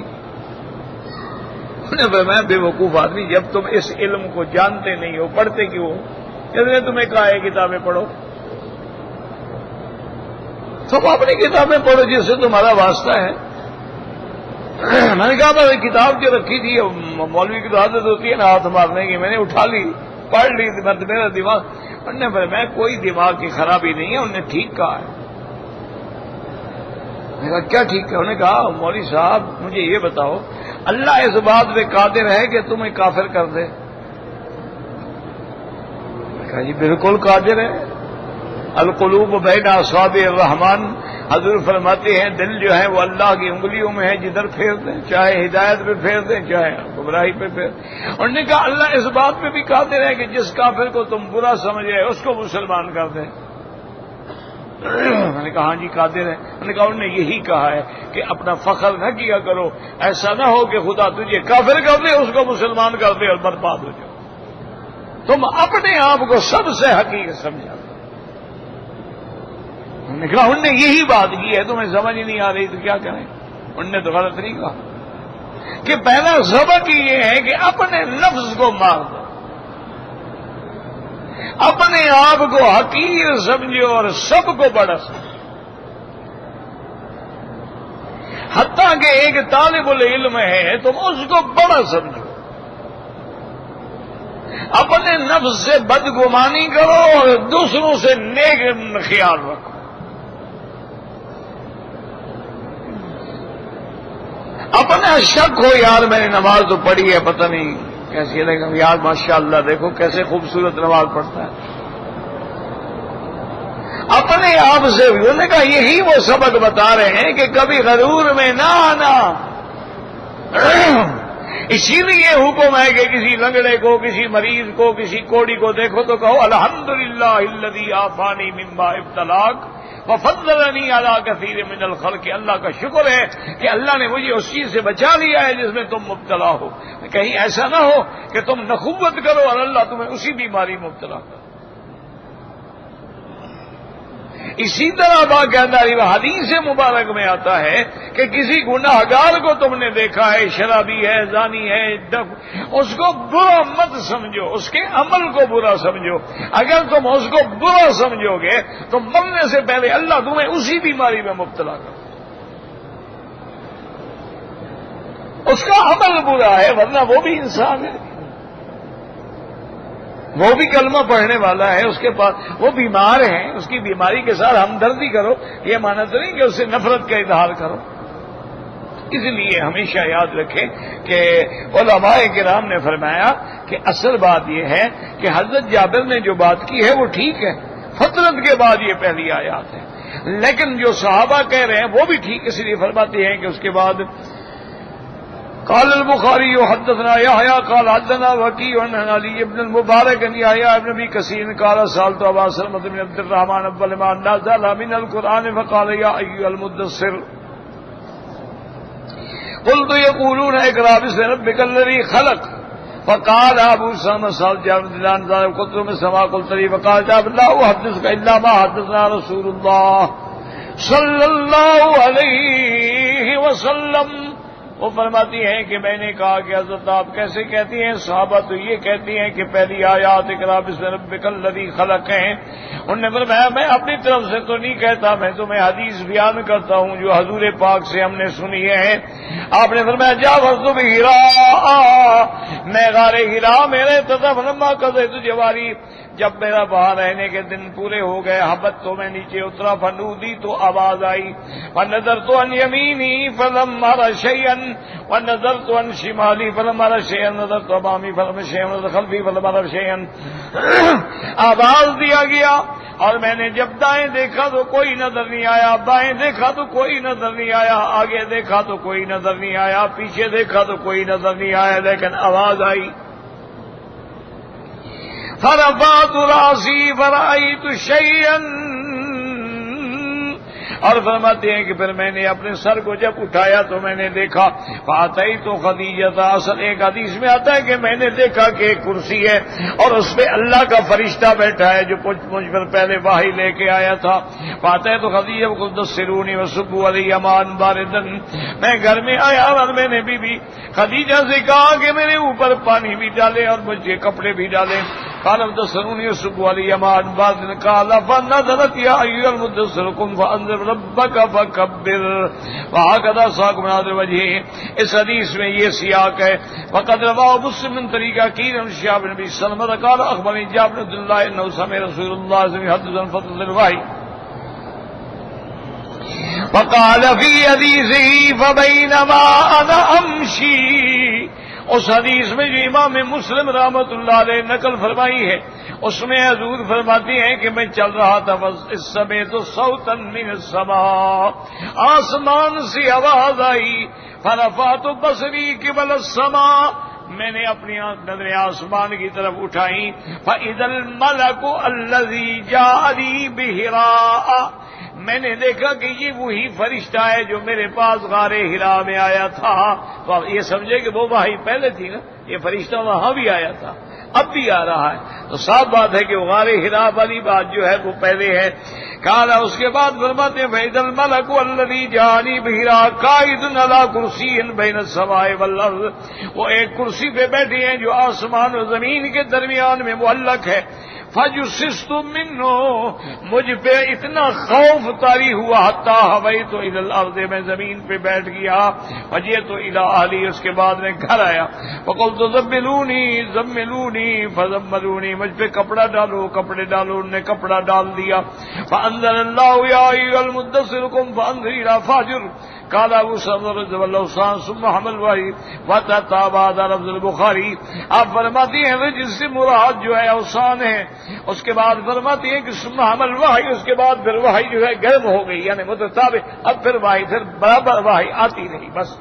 میں بے وقوف آدمی، جب تم اس علم کو جانتے نہیں ہو پڑھتے کیوں؟ جس نے تمہیں کہا ہے کتابیں پڑھو، تم اپنی کتابیں پڑھو جس سے تمہارا واسطہ ہے۔ میں نے کہا میں کتاب جو رکھی تھی، مولوی کی تو عادت ہوتی ہے نا ہاتھ مارنے کی، میں نے اٹھا لی، پڑھ لی، میرا دماغ انہوں نے میں کوئی دماغ کی خرابی نہیں ہے، انہوں نے ٹھیک کہا ہے۔ میں نے کہا کیا ٹھیک ہے؟ انہوں نے کہا مولوی صاحب مجھے یہ بتاؤ اللہ اس بات پہ قادر ہے کہ تمہیں کافر کر دے؟ میں نے کہا جی بالکل قادر ہے، القلوب بین اصابع الرحمن، حضور فرماتے ہیں دل جو ہے وہ اللہ کی انگلیوں میں ہے، جدھر پھیر دیں، چاہے ہدایت پہ پھیر دیں چاہے گمراہی پہ پھیر دیں۔ انہوں نے کہا اللہ اس بات پہ بھی قادر ہے کہ جس کافر کو تم برا سمجھے اس کو مسلمان کر دیں؟ میں نے کہا ہاں جی قادر ہے۔ انہوں نے کہا انہوں نے یہی کہا ہے کہ اپنا فخر نہ کیا کرو، ایسا نہ ہو کہ خدا تجھے کافر کر دے اس کو مسلمان کر دے اور برباد ہو جاؤ، تم اپنے آپ کو سب سے حقیقت سمجھا۔ انہوں نے یہی بات کی ہے، تمہیں سمجھ نہیں آ رہی تو کیا کریں؟ انہوں نے تو غلط نہیں کہا کہ پہلا سبق یہ ہے کہ اپنے نفس کو مار دو، اپنے آپ کو حقیر سمجھو اور سب کو بڑا سمجھو، حتیٰ کہ ایک طالب العلم ہے تم اس کو بڑا سمجھو، اپنے نفس سے بدگمانی کرو اور دوسروں سے نیک خیال رکھو۔ اپنا شک ہو یار میں نے نماز تو پڑھی ہے پتہ نہیں کیسی ہے، یار ماشاءاللہ دیکھو کیسے خوبصورت نماز پڑھتا ہے، اپنے آپ سے بھی۔ انہوں نے کہا یہی وہ سبق بتا رہے ہیں کہ کبھی غرور میں نہ آنا، اسی لیے حکم ہے کہ کسی لنگڑے کو، کسی مریض کو، کسی کوڑی کو دیکھو تو کہو الحمدللہ الذی عافانی مما ابتلاک وفضلنی علی کثیر من الخلق، اللہ کا شکر ہے کہ اللہ نے مجھے اس چیز سے بچا لیا ہے جس میں تم مبتلا ہو، کہیں ایسا نہ ہو کہ تم نخوت کرو اور اللہ تمہیں اسی بیماری میں مبتلا کرو۔ اسی طرح باقاعدہ حدیث مبارک میں آتا ہے کہ کسی گناہ گار کو تم نے دیکھا ہے، شرابی ہے، زانی ہے، اس کو برا مت سمجھو، اس کے عمل کو برا سمجھو۔ اگر تم اس کو برا سمجھو گے تو مرنے سے پہلے اللہ تمہیں اسی بیماری میں مبتلا کرے۔ اس کا عمل برا ہے ورنہ وہ بھی انسان ہے، وہ بھی کلمہ پڑھنے والا ہے، اس کے پاس وہ بیمار ہیں، اس کی بیماری کے ساتھ ہمدردی کرو، یہ مانا تو نہیں کہ اس سے نفرت کا اظہار کرو۔ اس لیے ہمیشہ یاد رکھیں کہ علماء کرام نے فرمایا کہ اصل بات یہ ہے کہ حضرت جابر نے جو بات کی ہے وہ ٹھیک ہے، فطرت کے بعد یہ پہلی آیات ہے، لیکن جو صحابہ کہہ رہے ہیں وہ بھی ٹھیک، اس لیے فرماتے ہیں کہ اس کے بعد قال البخاری حدثنا يحيى قال حدثنا وكيع عن علي بن المبارك عن يحيى بن ابي كثير قال سالت ابا سلمة بن عبد الرحمن اول ما نزل من القرآن فقال يا ايها المدثر قلت يقولون اقرأ باسم ربك الذي خلق فقال ابو سلمہ صاحب جابر رضی اللہ عنہ قلت من سما قلت لي فقال جابر لا احدثك الا ما حدثنا رسول الله صلی اللہ علیہ وسلم. وہ فرماتی ہیں کہ میں نے کہا کہ حضرت آپ کیسے کہتی ہیں؟ صحابہ تو یہ کہتی ہیں کہ پہلی آیات اقرا بسم ربک الذی خلق ہیں. انہوں نے فرمایا میں اپنی طرف سے تو نہیں کہتا، میں تمہیں حدیث بیان کرتا ہوں جو حضور پاک سے ہم نے سنی ہے. آپ نے فرمایا جا وضو بحراء، میں غار حراء میں رہتا تھا. فلما قضیت جواری، جب میرا وہاں رہنے کے دن پورے ہو گئے، حبت تو میں نیچے اترا، فنودی تو آواز آئی، فنظرت عن یمینی فلم ارى شیئا ونظرت عن شمالی فلم ارى شیئا نظرت امامی فلم شیئا نظرت خلفی فلم ارى شیئا. آواز دیا گیا اور میں نے جب دائیں دیکھا تو کوئی نظر نہیں آیا، بائیں دیکھا تو کوئی نظر نہیں آیا، آگے دیکھا تو کوئی نظر نہیں آیا، پیچھے دیکھا تو کوئی نظر نہیں آیا، لیکن آواز آئی. فرفعت رأسی فرأیت شیئا، اور فرماتے ہیں کہ پھر میں نے اپنے سر کو جب اٹھایا تو میں نے دیکھا فاتحت خدیجہ. اصل ایک حدیث میں آتا ہے کہ میں نے دیکھا کہ ایک کرسی ہے اور اس پہ اللہ کا فرشتہ بیٹھا ہے جو مجھ پر پہلے وحی لے کے آیا تھا. فاتحت خدیجہ قدسرونی وصبوا علی امان باردن. میں گھر میں آیا اور میں نے بی بی خدیجہ سے کہا کہ میرے اوپر پانی بھی ڈالے اور مجھے کپڑے بھی ڈالے. قال مدثرونی وصبوا علی امان باردن. قال فنظرت یا ایها المدثر قم فانذر ربک فکبر. وهكذا ساق من هذا الوجه. اس حدیث میں یہ سیاق ہے. وقد رواه مسلم من طریق عقیل بن شهاب بن ابي سلمة قال اخبرني جابر بن الله انه سمع رسول الله صلى الله عليه وسلم يحدث عن فضل الوحي فقال في حديثه فبينما انا امشي. اس حدیث میں جو امام مسلم رحمۃ اللہ علیہ نقل فرمائی ہے اس میں حضور فرماتی ہیں کہ میں چل رہا تھا اس سمے تو صوتا من السماء، آسمان سے آواز آئی. فرفعت بصری قبل السماء، میں نے اپنی نظریں آسمان کی طرف اٹھائیں. فاذا الملك الذي جاءني بحراء، میں نے دیکھا کہ یہ وہی فرشتہ ہے جو میرے پاس غار حراء میں آیا تھا. تو آپ یہ سمجھے کہ وہ وحی پہلے تھی نا، یہ فرشتہ وہاں بھی آیا تھا، اب بھی آ رہا ہے. تو صاف بات ہے کہ وہ غار حراء والی بات جو ہے وہ پہلے ہے. کہا اس کے بعد فرماتے ہیں فإذا الملك الذي جاءني بحراء قائد على كرسي بين السماء والأرض. وہ ایک کرسی پہ بیٹھے ہیں جو آسمان اور زمین کے درمیان میں معلق ہے. فجسست منه، مجھ پہ اتنا خوف طاری ہوا حتی حویت الى الارض، میں زمین پہ بیٹھ گیا. فجئت الى اہلی، اس کے بعد میں گھر آیا. فقلت زملونی زملونی فزملونی، مجھ پہ کپڑا ڈالو کپڑے ڈالو، انہوں نے کپڑا ڈال دیا. فانزل اللہ یا ایھا المدثر قم فانذر الى فاجر. قال ابو سعد رضی اللہ عنہ ثم حمل وحی وتتابع لفظ البخاری. آپ فرماتی ہیں جس سے مراد جو ہے اوسان ہے. اس کے بعد فرماتی ہیں کہ ثم حمل وحی، اس کے بعد پھر وحی جو ہے گرم ہو گئی، یعنی متتابع. اب پھر وحی پھر برابر وحی آتی نہیں بس.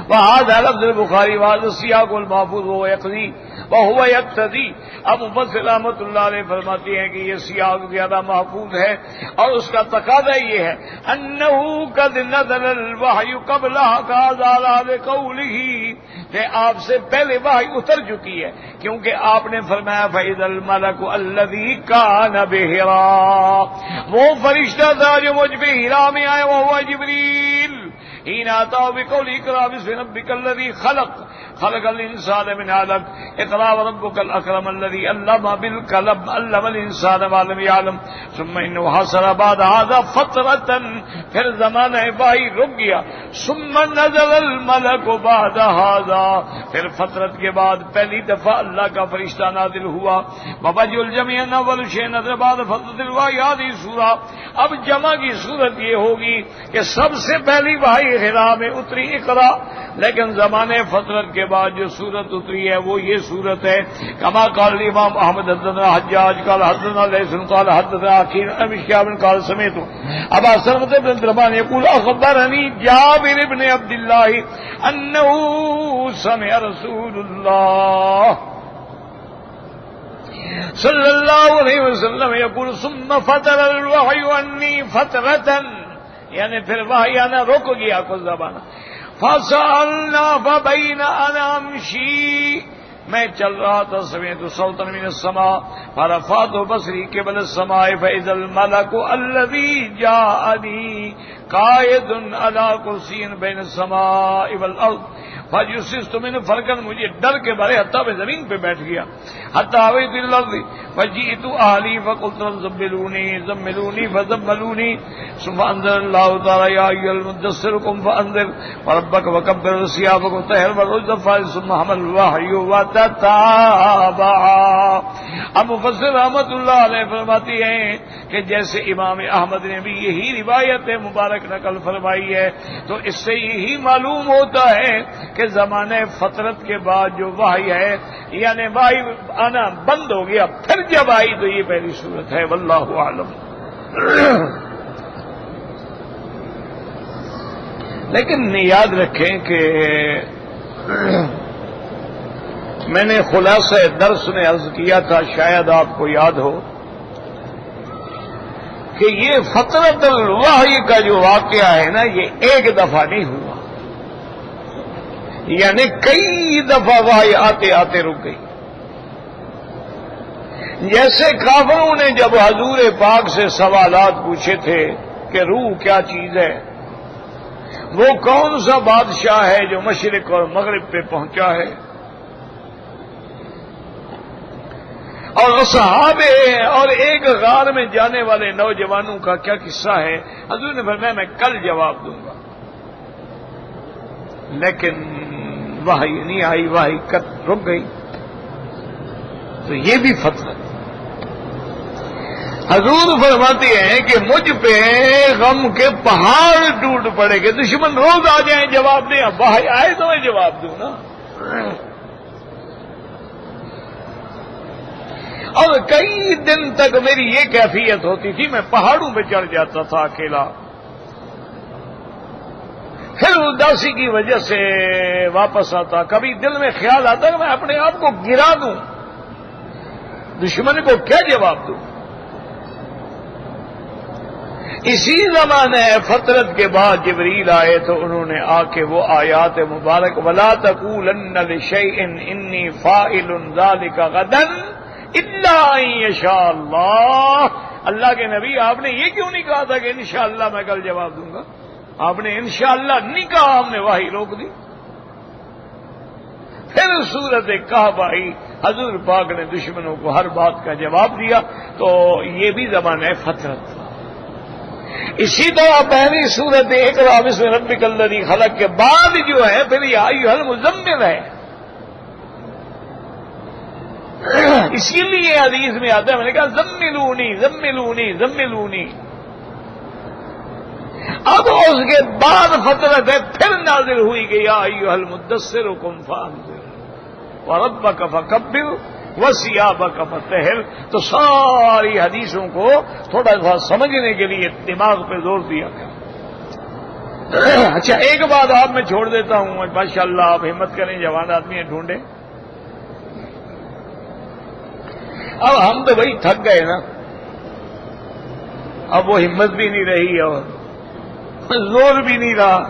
وهذا لفظ البخاری وهذا السياق المحفوظ وهو يقضي وهو يقتضي. اب مفسر رحمۃ اللہ علیہ فرماتی ہیں کہ یہ سیاق زیادہ محفوظ ہے اور اس کا تقاضا یہ ہے انه قد نزل الوحي قبل هذا لقوله، کہ آپ سے پہلے وحی اتر چکی ہے کیونکہ آپ نے فرمایا فإذا الملك الذي كان بحراء، وہ فرشتہ تھا جو مجھ پہ حراء میں آیا، وهو جبریل. حين أتاه بقوله اقرأ باسم ربك الذي خلق الإنسان من علق. اقرأ وربك الأكرم الذي علم بالقلم علم الإنسان ما لم يعلم. ثم إنه حصل بعد هذا فترة، پھر زمانہ وحی رک گیا. ثم نزل الملك بعد هذا، پھر فترت کے بعد پہلی دفعہ اللہ کا فرشتہ نازل ہوا. وبجل الجميع أول شيء نزل بعد فترة الوحي هذه سورة. اب جمع کی صورت یہ ہوگی کہ سب سے پہلی وحی حراء میں اتری اقرا، لیکن زمانے فترت کے بعد جو صورت اتری ہے وہ یہ صورت ہے. کما قال امام احمد حدثنا حجاج قال حدثنا لیث قال حدثنا عقیل بن شهاب قال سمعت ابا سلمة بن دربان يقول اخبرني جابر بن عبد الله انه سمع رسول الله صلی اللہ علیہ وسلم یقول ثم فتر الوحی عنی فترة، یعنی پھر وحی آنا رک گیا کچھ زمانہ. فَسَأَلْنَا فَبَيْنَ أَنَا أَمْشِي، میں چل رہا تھا، سمعت صوتا من السماء فرفعت بصری قبل السماء فإذا الملك الذي جاءني قائد على کرسی بین السماء والارض فجسست من فرقا، مجھے ڈر کے بارے حتیٰ میں زمین پہ بیٹھ گیا، حتیٰ آویت الارض فجئت اہلی فقلت زملونی زملونی فزملونی ثم انزل اللہ تعالی یا ایھا المدثر قم فانذر وربک وکبر وثیابک وطہر والرجز فاہجر ثم حمل الوحی وتتابع۔ اب مفسر رحمت اللہ علیہ فرماتی ہیں کہ جیسے امام احمد نے بھی یہی روایت مبارک نقل فرمائی ہے، تو اس سے یہی معلوم ہوتا ہے کہ زمانے فطرت کے بعد جو وحی ہے، یعنی وحی آنا بند ہو گیا، پھر جب آئی تو یہ پہلی صورت ہے، واللہ اعلم۔ لیکن یاد رکھیں کہ میں نے خلاصہ درس میں عرض کیا تھا، شاید آپ کو یاد ہو، کہ یہ فطرت الوحی کا جو واقعہ ہے نا، یہ ایک دفعہ نہیں ہوا، یعنی کئی دفعہ وحی آتے آتے رک گئی۔ جیسے کافروں نے جب حضور پاک سے سوالات پوچھے تھے کہ روح کیا چیز ہے، وہ کون سا بادشاہ ہے جو مشرق اور مغرب پہ پہنچا ہے، اور صحابے اور ایک غار میں جانے والے نوجوانوں کا کیا قصہ ہے، حضور نے فرمایا میں کل جواب دوں گا، لیکن وحی نہیں آئی، وحی رک گئی۔ تو یہ بھی فطرت۔ حضور فرماتے ہیں کہ مجھ پہ غم کے پہاڑ ٹوٹ پڑے گے، دشمن روز آ جائیں جواب دیں، اب وحی آئے تو میں جواب دوں نا۔ اور کئی دن تک میری یہ کیفیت ہوتی تھی، میں پہاڑوں پہ چڑھ جاتا تھا اکیلا، پھر اداسی کی وجہ سے واپس آتا، کبھی دل میں خیال آتا کہ میں اپنے آپ کو گرا دوں، دشمن کو کیا جواب دوں۔ اسی زمانے فطرت کے بعد جبریل آئے تو انہوں نے آ کے وہ آیات مبارک وَلَا تَقُولَنَّ لِشَيْءٍ إِنِّي فَاعِلٌ ذَلِكَ غَدًا إِلَّا أَن يَشَاءَ اللَّهُ۔ اللہ کے نبی، آپ نے یہ کیوں نہیں کہا تھا کہ انشاءاللہ میں کل جواب دوں گا؟ آپ نے انشاءاللہ نہیں کہا، ہم نے وحی روک دی۔ پھر صورت کہف آئی، حضور پاک نے دشمنوں کو ہر بات کا جواب دیا، تو یہ بھی زمانہ فطرت تھا۔ اسی طرح پہلی صورت اقرأ باسم ربک الذی خلق کے بعد جو ہے پھر یا ایھا المزمل ہے۔ اسی لیے حدیث میں آتا ہے، میں نے کہا زملونی زملونی زملونی۔ اب اس کے بعد فطرت ہے، پھر نازل ہوئی کہ یا ایھا المدثر قم فانذر وربک فکبر وثیابک فطہر۔ تو ساری حدیثوں کو تھوڑا سا سمجھنے کے لیے دماغ پہ زور دیا گیا۔ اچھا، ایک بات آپ میں چھوڑ دیتا ہوں، ماشاءاللہ آپ ہمت کریں، جوان آدمی ہیں، ڈھونڈیں۔ اب ہم تو بھائی تھک گئے نا، اب وہ ہمت بھی نہیں رہی اور زور بھی نہیں رہا،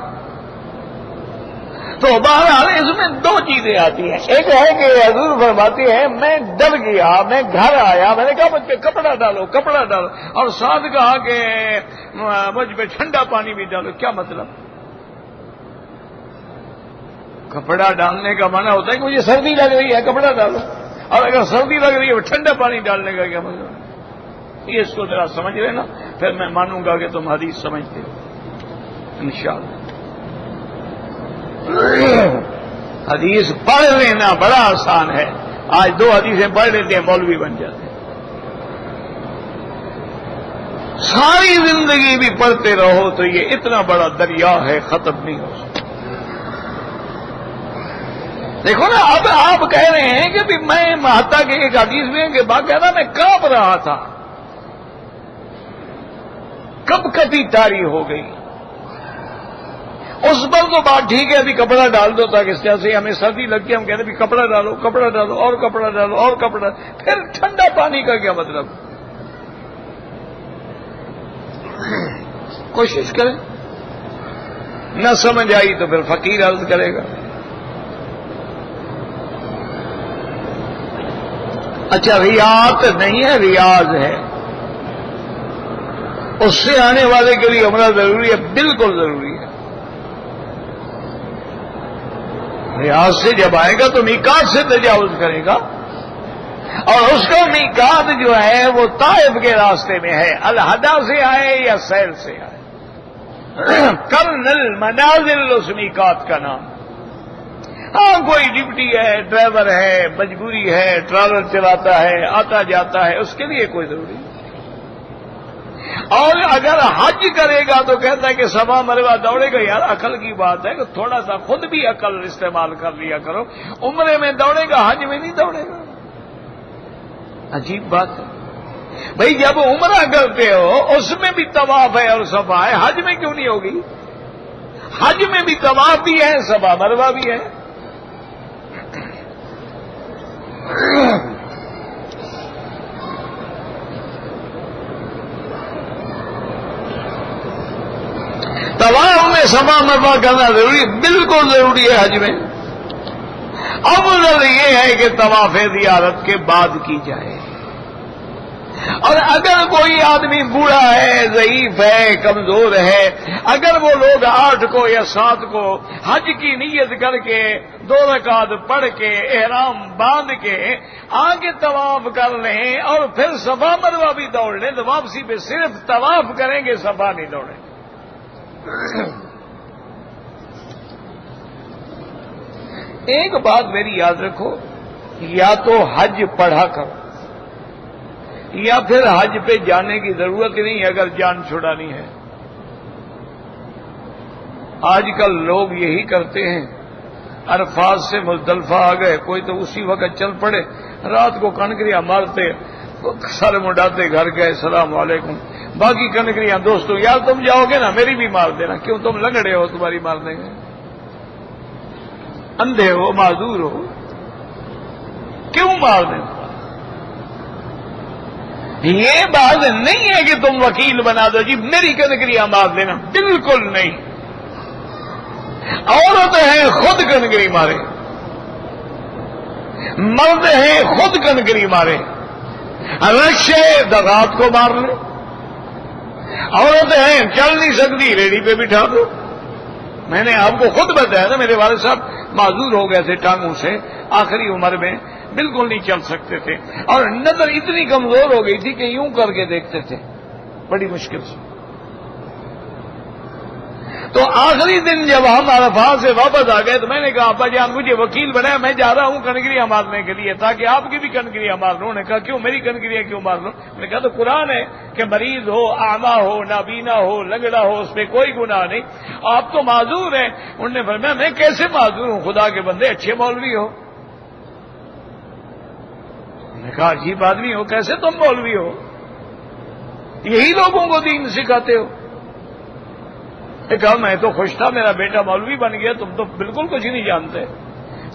تو بہرحال اس میں دو چیزیں آتی ہیں۔ ایک ہے کہ حضور فرماتے ہیں میں ڈر گیا، میں گھر آیا، میں نے کہا مجھ پہ کپڑا ڈالو کپڑا ڈالو، اور ساتھ کہا کہ مجھ پہ ٹھنڈا پانی بھی ڈالو۔ کیا مطلب؟ کپڑا ڈالنے کا معنی ہوتا ہے کہ مجھے سردی لگ رہی ہے کپڑا ڈالو، اور اگر سردی لگ رہی ہے ٹھنڈا پانی ڈالنے کا کیا مطلب؟ یہ اس کو ذرا سمجھ لینا، پھر میں مانوں گا کہ تم حدیث سمجھتے ہو انشاءاللہ۔ حدیث پڑھ لینا بڑا آسان ہے، آج دو حدیثیں پڑھ لیتے ہیں مولوی بن جاتے ہیں، ساری زندگی بھی پڑھتے رہو تو یہ اتنا بڑا دریا ہے، ختم نہیں ہو سکتا۔ دیکھو نا، اب آپ کہہ رہے ہیں کہ بھی میں حتیٰ کہ ایک حدیث میں کہ باقاعدہ میں کانپ رہا تھا، کب کبھی تاری ہو گئی، اس پر تو بات ٹھیک ہے، ابھی کپڑا ڈال دو تاکہ اس طرح سے ہمیں سردی لگتی ہے، ہم کہتے ہیں بھی کپڑا ڈالو کپڑا ڈالو اور کپڑا ڈالو اور کپڑا، پھر ٹھنڈا پانی کا کیا مطلب؟ کوشش کریں۔ نہ سمجھ آئی تو پھر فقیر عرض کرے گا اچھا ریاض نہیں ہے، ریاض ہے، اس سے آنے والے کے لیے عمرہ ضروری ہے، بالکل ضروری ہے۔ ریاض سے جب آئے گا تو میقات سے تجاوز کرے گا، اور اس کا میقات جو ہے وہ طائف کے راستے میں ہے، الہدا سے آئے یا سیل سے آئے، کرن المنازل اس میقات کا نام۔ ہاں کوئی ڈیوٹی ہے، ڈرائیور ہے، مجبوری ہے، ٹرالر چلاتا ہے، آتا جاتا ہے، اس کے لیے کوئی ضروری نہیں۔ اور اگر حج کرے گا تو کہتا ہے کہ صفا مروہ دوڑے گا، یار عقل کی بات ہے کہ تھوڑا سا خود بھی عقل استعمال کر لیا کرو، عمرے میں دوڑے گا حج میں نہیں دوڑے گا، عجیب بات ہے بھئی۔ جب عمرہ کرتے ہو اس میں بھی طواف ہے اور صفا ہے، حج میں کیوں نہیں ہوگی؟ حج میں بھی طواف بھی ہے، صفا مروہ بھی ہے۔ طواف میں صفا مروہ کرنا ضروری ہے، بالکل ضروری ہے حج میں۔ افضل یہ ہے کہ طواف زیارت کے بعد کی جائے، اور اگر کوئی آدمی بوڑھا ہے، ضعیف ہے، کمزور ہے، اگر وہ لوگ 8 کو یا 7 کو حج کی نیت کر کے 2 رکعت پڑھ کے احرام باندھ کے آگے طواف کر لیں اور پھر صفا مروہ بھی دوڑ لیں تو واپسی پہ صرف طواف کریں گے، صفا نہیں دوڑیں گے۔ ایک بات میری یاد رکھو، یا تو حج پڑھا کرو یا پھر حج پہ جانے کی ضرورت ہی نہیں اگر جان چھڑانی ہے۔ آج کل لوگ یہی کرتے ہیں، عرفات سے مزدلفہ آ گئے، کوئی تو اسی وقت چل پڑے، رات کو کنکریاں مارتے، سر منڈاتے گھر گئے، السلام علیکم، باقی کنکریاں دوستوں، یار تم جاؤ گے نا میری بھی مار دینا، کیوں تم لنگڑے ہو، تمہاری مار دیں گے، اندھے ہو، معذور ہو، کیوں مار دیں؟ یہ بات نہیں ہے کہ تم وکیل بنا دو جی میری کنکریاں مار دینا، بالکل نہیں۔ عورت ہے خود کنکری مارے، مرد ہے خود کنکری مارے، رکشے دغات کو مار لے، عورت ہے چل نہیں سکتی ریڑھی پہ بٹھا دو۔ میں نے آپ کو خود بتایا تھا، میرے والد صاحب معذور ہو گئے تھے ٹانگوں سے، آخری عمر میں بالکل نہیں چل سکتے تھے، اور نظر اتنی کمزور ہو گئی تھی کہ یوں کر کے دیکھتے تھے بڑی مشکل سے۔ تو آخری دن جب ہم عرفات سے واپس آ گئے تو میں نے کہا ابا جان مجھے وکیل بنایا، میں جا رہا ہوں کنکریاں مارنے کے لیے تاکہ آپ کی بھی کنکریاں مار لوں۔ انہوں نے کہا کیوں میری کنکریاں کیوں مار لوں؟ میں نے کہا تو قرآن ہے کہ مریض ہو، اعمیٰ ہو، نابینا ہو، لنگڑا ہو، اس پہ کوئی گناہ نہیں، آپ تو معذور ہیں۔ انہوں نے فرمایا میں کیسے معذور ہوں، خدا کے بندے اچھے مولوی ہو۔ میں نے کہا عجیب آدمی ہو، کیسے تم مولوی ہو، یہی لوگوں کو دین سکھاتے ہو؟ کہا میں تو خوش تھا میرا بیٹا مولوی بن گیا، تم تو بالکل کچھ نہیں جانتے۔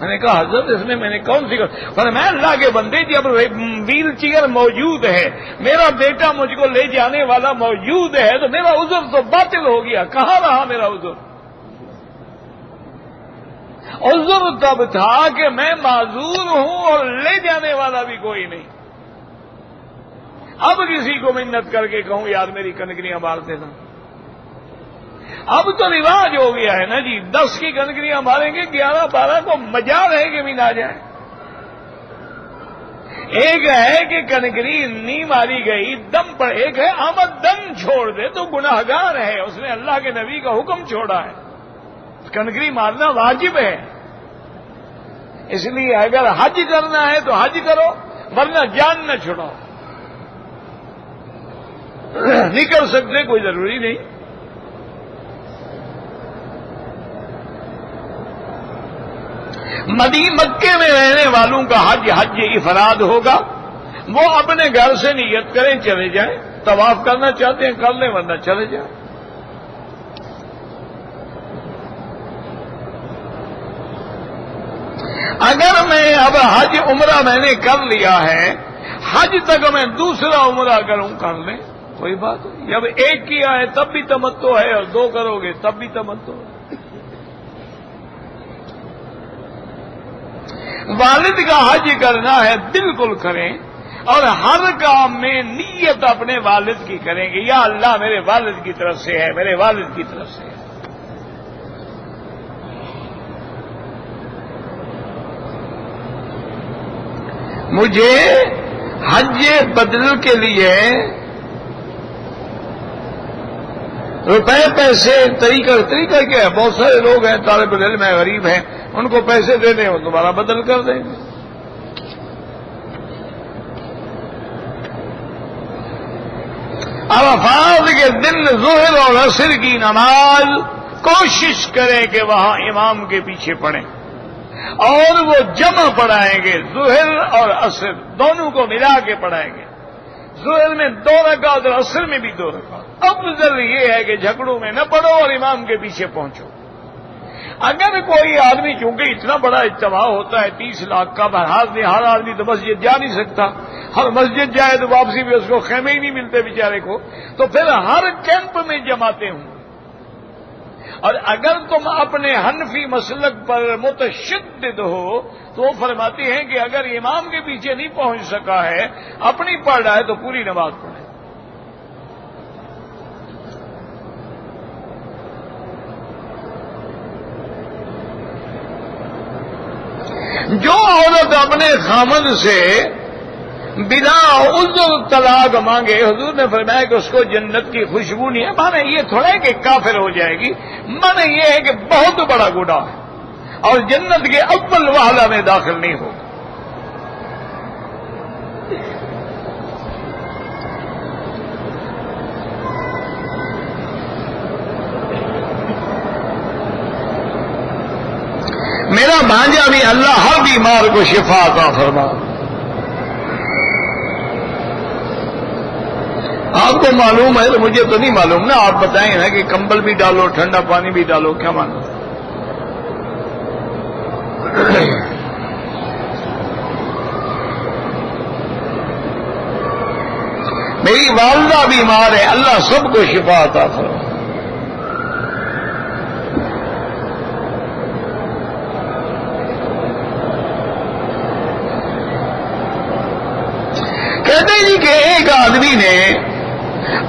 میں نے کہا حضرت اس میں نے کون سی میں اللہ کے بندے جب ویل چیئر موجود ہے، میرا بیٹا مجھ کو لے جانے والا موجود ہے تو میرا عذر تو باطل ہو گیا، کہاں رہا میرا عذر؟ عذر تب تھا کہ میں معذور ہوں اور لے جانے والا بھی کوئی نہیں۔ اب کسی کو منت کر کے کہوں یار میری کنکریاں مار دینا، اب تو رواج ہو گیا ہے نا جی، 10 کی کنکریاں ماریں گے، 11 12 کو مجال ہے کہ بھی نہ جائے۔ ایک ہے کہ کنکری نہیں ماری گئی دم پر، ایک ہے آمد دم چھوڑ دے تو گناہگار ہے، اس نے اللہ کے نبی کا حکم چھوڑا ہے، کنکری مارنا واجب ہے۔ اس لیے اگر حج کرنا ہے تو حج کرو، ورنہ جان نہ چھڑاؤ، نہیں کر سکتے کوئی ضروری نہیں۔ مکے میں رہنے والوں کا حج افراد ہوگا، وہ اپنے گھر سے نیت کریں چلے جائیں، طواف کرنا چاہتے ہیں کر لیں ورنہ چلے جائیں۔ اگر میں اب حج عمرہ میں نے کر لیا ہے، حج تک میں دوسرا عمرہ کروں کر لیں کوئی بات نہیں، جب ایک کیا ہے تب بھی تمتع ہے اور 2 کرو گے تب بھی تمتع ہے۔ والد کا حج کرنا ہے بالکل کریں، اور ہر کام میں نیت اپنے والد کی کریں گے، یا اللہ میرے والد کی طرف سے ہے، میرے والد کی طرف سے ہے۔ مجھے حج بدل کے لیے روپے پیسے طریقہ کیا ہے؟ بہت سارے لوگ ہیں طالب العلم ہیں، غریب ہیں، ان کو پیسے دے دیں وہ دوبارہ بدل کر دیں گے۔ عرفات کے دن ظہر اور عصر کی نماز کوشش کریں کہ وہاں امام کے پیچھے پڑھیں، اور وہ جمع پڑھائیں گے، ظہر اور عصر دونوں کو ملا کے پڑھائیں گے، ظہر میں 2 رکعت اور عصر میں بھی 2 رکعت۔ افضل یہ ہے کہ جھگڑوں میں نہ پڑھو اور امام کے پیچھے پہنچو۔ اگر کوئی آدمی، چونکہ اتنا بڑا اجتماع ہوتا ہے 30 لاکھ کا، بہرحال ہر آدمی تو مسجد جا نہیں سکتا، ہر مسجد جائے تو واپسی بھی اس کو خیمے ہی نہیں ملتے بیچارے کو، تو پھر ہر کیمپ میں جماتے ہوں۔ اور اگر تم اپنے حنفی مسلک پر متشدد ہو تو وہ فرماتے ہیں کہ اگر امام کے پیچھے نہیں پہنچ سکا ہے، اپنی پڑھ رہا ہے تو پوری نماز پڑھے۔ جو عورت اپنے خامد سے بنا عذر طلاق مانگے، حضور نے فرمایا کہ اس کو جنت کی خوشبو نہیں ہے۔ مانا یہ تھوڑا ہے کہ کافر ہو جائے گی، مانا یہ ہے کہ بہت بڑا گناہ ہے اور جنت کے اول وہلہ میں داخل نہیں ہوگا۔ میرا بھانجا بھی اللہ ہر بیمار کو شفا عطا فرما۔ آپ کو معلوم ہے تو مجھے تو نہیں معلوم نا، آپ بتائیں نا کہ کمبل بھی ڈالو، ٹھنڈا پانی بھی ڈالو، کیا مانو؟ میری والدہ بیمار ہے، اللہ سب کو شفا عطا فرما۔ کہتے ہیں کہ ایک آدمی نے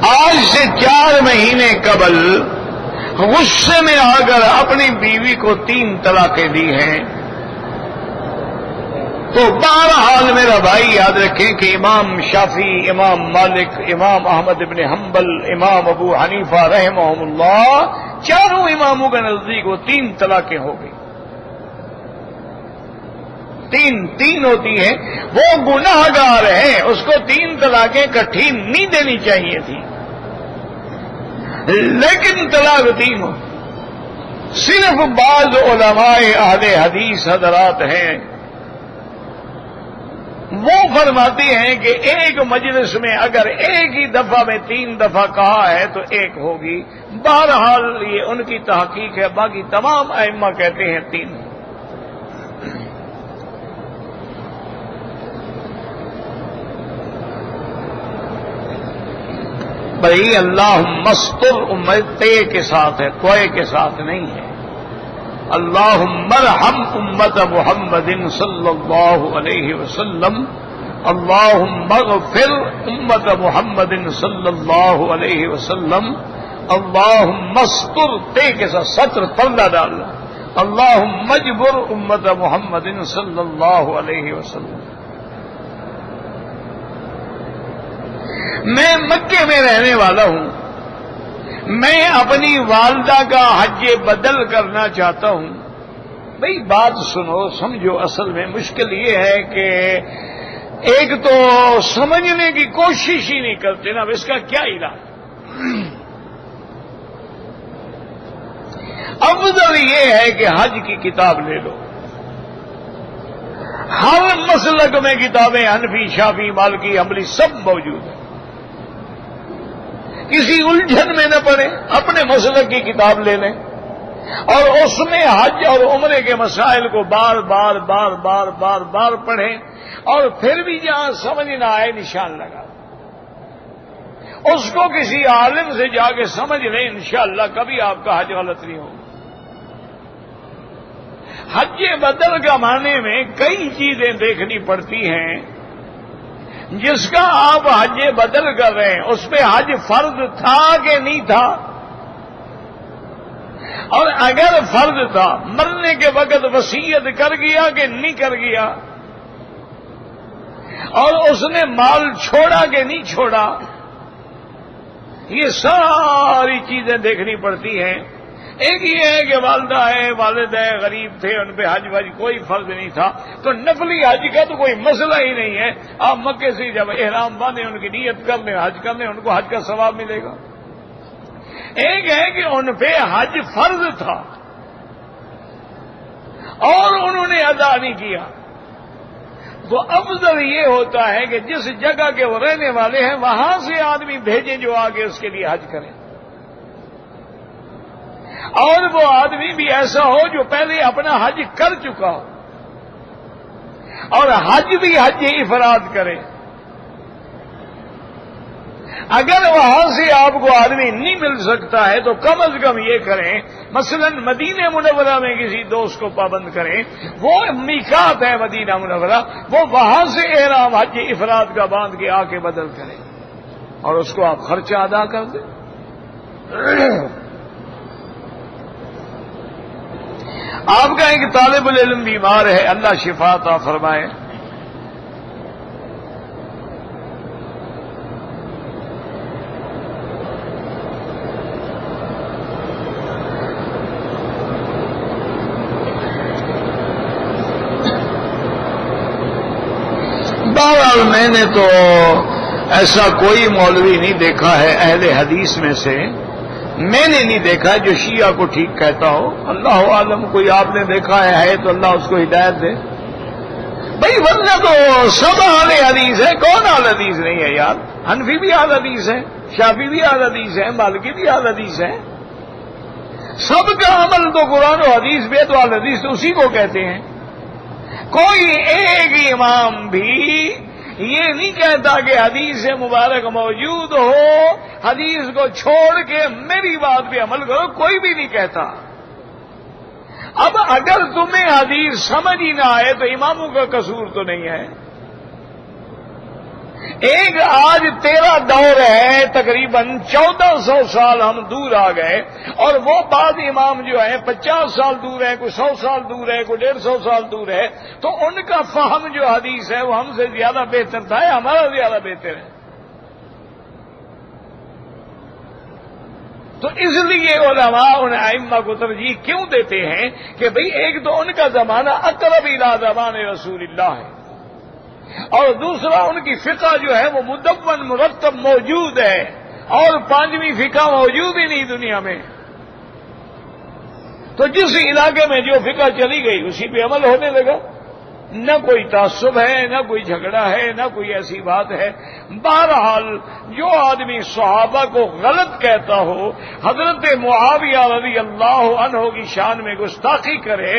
آج سے 4 مہینے قبل غصے میں آ کر اپنی بیوی کو 3 طلاقیں دی ہیں۔ تو بہرحال میرا بھائی یاد رکھیں کہ امام شافعی، امام مالک، امام احمد بن حنبل، امام ابو حنیفہ رحمہم اللہ، چاروں اماموں کے نزدیک وہ 3 طلاقیں ہو گئی۔ 3 ہوتی ہیں، وہ گناہ گار ہے، اس کو 3 طلاقیں اکٹھی نہیں دینی چاہیے تھی، لیکن طلاق 3 ہو۔ صرف بعض علماء اہل حدیث حضرات ہیں، وہ فرماتے ہیں کہ ایک مجلس میں اگر ایک ہی دفعہ میں 3 دفعہ کہا ہے تو 1 ہوگی۔ بہرحال یہ ان کی تحقیق ہے، باقی تمام ائمہ کہتے ہیں 3۔ بھائی اللہم استر امت کے ساتھ ہے، کوئے کے ساتھ نہیں ہے۔ اللہم ارحم امت محمد صلی اللہ علیہ وسلم، اللہم اغفر امت محمد صلی اللہ علیہ وسلم، اللہم استر کے ساتھ ستر پردہ ڈالنا، اللہم اجبر امت محمد صلی اللہ علیہ وسلم۔ میں مکے میں رہنے والا ہوں، میں اپنی والدہ کا حج بدل کرنا چاہتا ہوں۔ بھئی بات سنو، سمجھو، اصل میں مشکل یہ ہے کہ ایک تو سمجھنے کی کوشش ہی نہیں کرتے نا، اب اس کا کیا علاج؟ افضل یہ ہے کہ حج کی کتاب لے لو، ہر مسلک میں کتابیں حنفی، شافعی، مالکی، حنبلی سب موجود ہیں۔ کسی الجھن میں نہ پڑے، اپنے مسلک کی کتاب لے لیں اور اس میں حج اور عمرے کے مسائل کو بار بار بار بار بار بار پڑھیں، اور پھر بھی جہاں سمجھ نہ آئے نشان لگا، اس کو کسی عالم سے جا کے سمجھ لیں، انشاءاللہ کبھی آپ کا حج غلط نہیں ہوگا۔ حج بدل کا معنی میں کئی چیزیں دیکھنی پڑتی ہیں. جس کا آپ حج بدل کر رہے ہیں اس پہ حج فرض تھا کہ نہیں تھا؟ اور اگر فرض تھا مرنے کے وقت وصیت کر گیا کہ نہیں کر گیا؟ اور اس نے مال چھوڑا کہ نہیں چھوڑا؟ یہ ساری چیزیں دیکھنی پڑتی ہیں. ایک یہ ہے کہ والدہ ہے، والد ہے، غریب تھے، ان پہ حج وج کوئی فرض نہیں تھا، تو نفلی حج کا تو کوئی مسئلہ ہی نہیں ہے. آپ مکے سے جب احرام باندھیں، ان کی نیت کر لیں، حج کر لیں، ان کو حج کا ثواب ملے گا. ایک ہے کہ ان پہ حج فرض تھا اور انہوں نے ادا نہیں کیا، تو افضل یہ ہوتا ہے کہ جس جگہ کے وہ رہنے والے ہیں وہاں سے آدمی بھیجیں جو آگے اس کے لیے حج کریں. اور وہ آدمی بھی ایسا ہو جو پہلے اپنا حج کر چکا ہو اور حج بھی حج افراد کرے. اگر وہاں سے آپ کو آدمی نہیں مل سکتا ہے تو کم از کم یہ کریں، مثلا مدینہ منورہ میں کسی دوست کو پابند کریں، وہ میقات ہے مدینہ منورہ، وہ وہاں سے احرام حج افراد کا باندھ کے آ کے بدل کریں اور اس کو آپ خرچہ ادا کر دیں. آپ کا ایک طالب العلم بیمار ہے، اللہ شفا عطا فرمائے. بہرحال میں نے تو ایسا کوئی مولوی نہیں دیکھا ہے اہل حدیث میں سے، میں نے نہیں دیکھا جو شیعہ کو ٹھیک کہتا ہو. اللہ عالم، کوئی آپ نے دیکھا ہے تو اللہ اس کو ہدایت دے. بھائی ورنہ تو سب اہل حدیث ہے، کون اہل حدیث نہیں ہے یار؟ حنفی بھی اہل حدیث ہے، شافعی بھی اہل حدیث ہے، مالکی بھی اہل حدیث ہے. سب کا عمل تو قرآن و حدیث بھی ہے، تو اہل حدیث تو اسی کو کہتے ہیں. کوئی ایک امام بھی یہ نہیں کہتا کہ حدیث مبارک موجود ہو، حدیث کو چھوڑ کے میری بات پہ عمل کرو، کوئی بھی نہیں کہتا. اب اگر تمہیں حدیث سمجھ ہی نہ آئے تو اماموں کا قصور تو نہیں ہے. ایک آج تیرا دور ہے، تقریباً 1400 سال ہم دور آ گئے، اور وہ بعض امام جو ہیں 50 سال دور ہے، کوئی 100 سال دور ہے، کوئی 150 سال دور ہے، تو ان کا فہم جو حدیث ہے وہ ہم سے زیادہ بہتر تھا، ہمارا زیادہ بہتر ہے. تو اس لیے علماء ان ائمہ کو ترجیح کیوں دیتے ہیں کہ بھئی ایک تو ان کا زمانہ اقرب الی زمان رسول اللہ ہے، اور دوسرا ان کی فقہ جو ہے وہ مدون مرتب موجود ہے، اور 5ویں فقہ موجود ہی نہیں دنیا میں. تو جس علاقے میں جو فقہ چلی گئی اسی پہ عمل ہونے لگا. نہ کوئی تعصب ہے، نہ کوئی جھگڑا ہے، نہ کوئی ایسی بات ہے. بہرحال جو آدمی صحابہ کو غلط کہتا ہو، حضرت معاویہ رضی اللہ عنہ کی شان میں گستاخی کرے،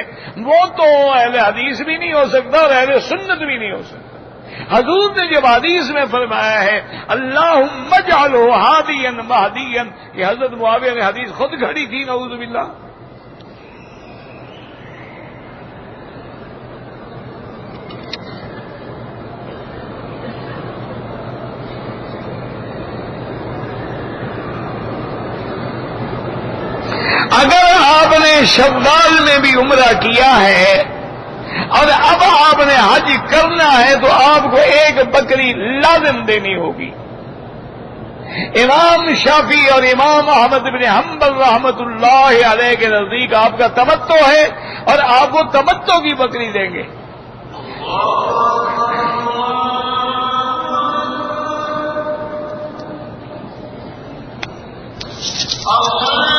وہ تو اہل حدیث بھی نہیں ہو سکتا اور اہل سنت بھی نہیں ہو سکتا. حضور نے جب حدیث میں فرمایا ہے اللہم اجعلہ ہادیا مہدیا، یہ حضرت معاویہ نے حدیث خود گھڑی تھی، نعوذ باللہ. اگر آپ نے شوال میں بھی عمرہ کیا ہے اور اب آپ نے حج کرنا ہے تو آپ کو ایک بکری لازم دینی ہوگی. امام شافعی اور امام احمد بن حنبل رحمت اللہ علیہ کے نزدیک آپ کا تمتع ہے اور آپ کو تمتع کی بکری دیں گے. اللہ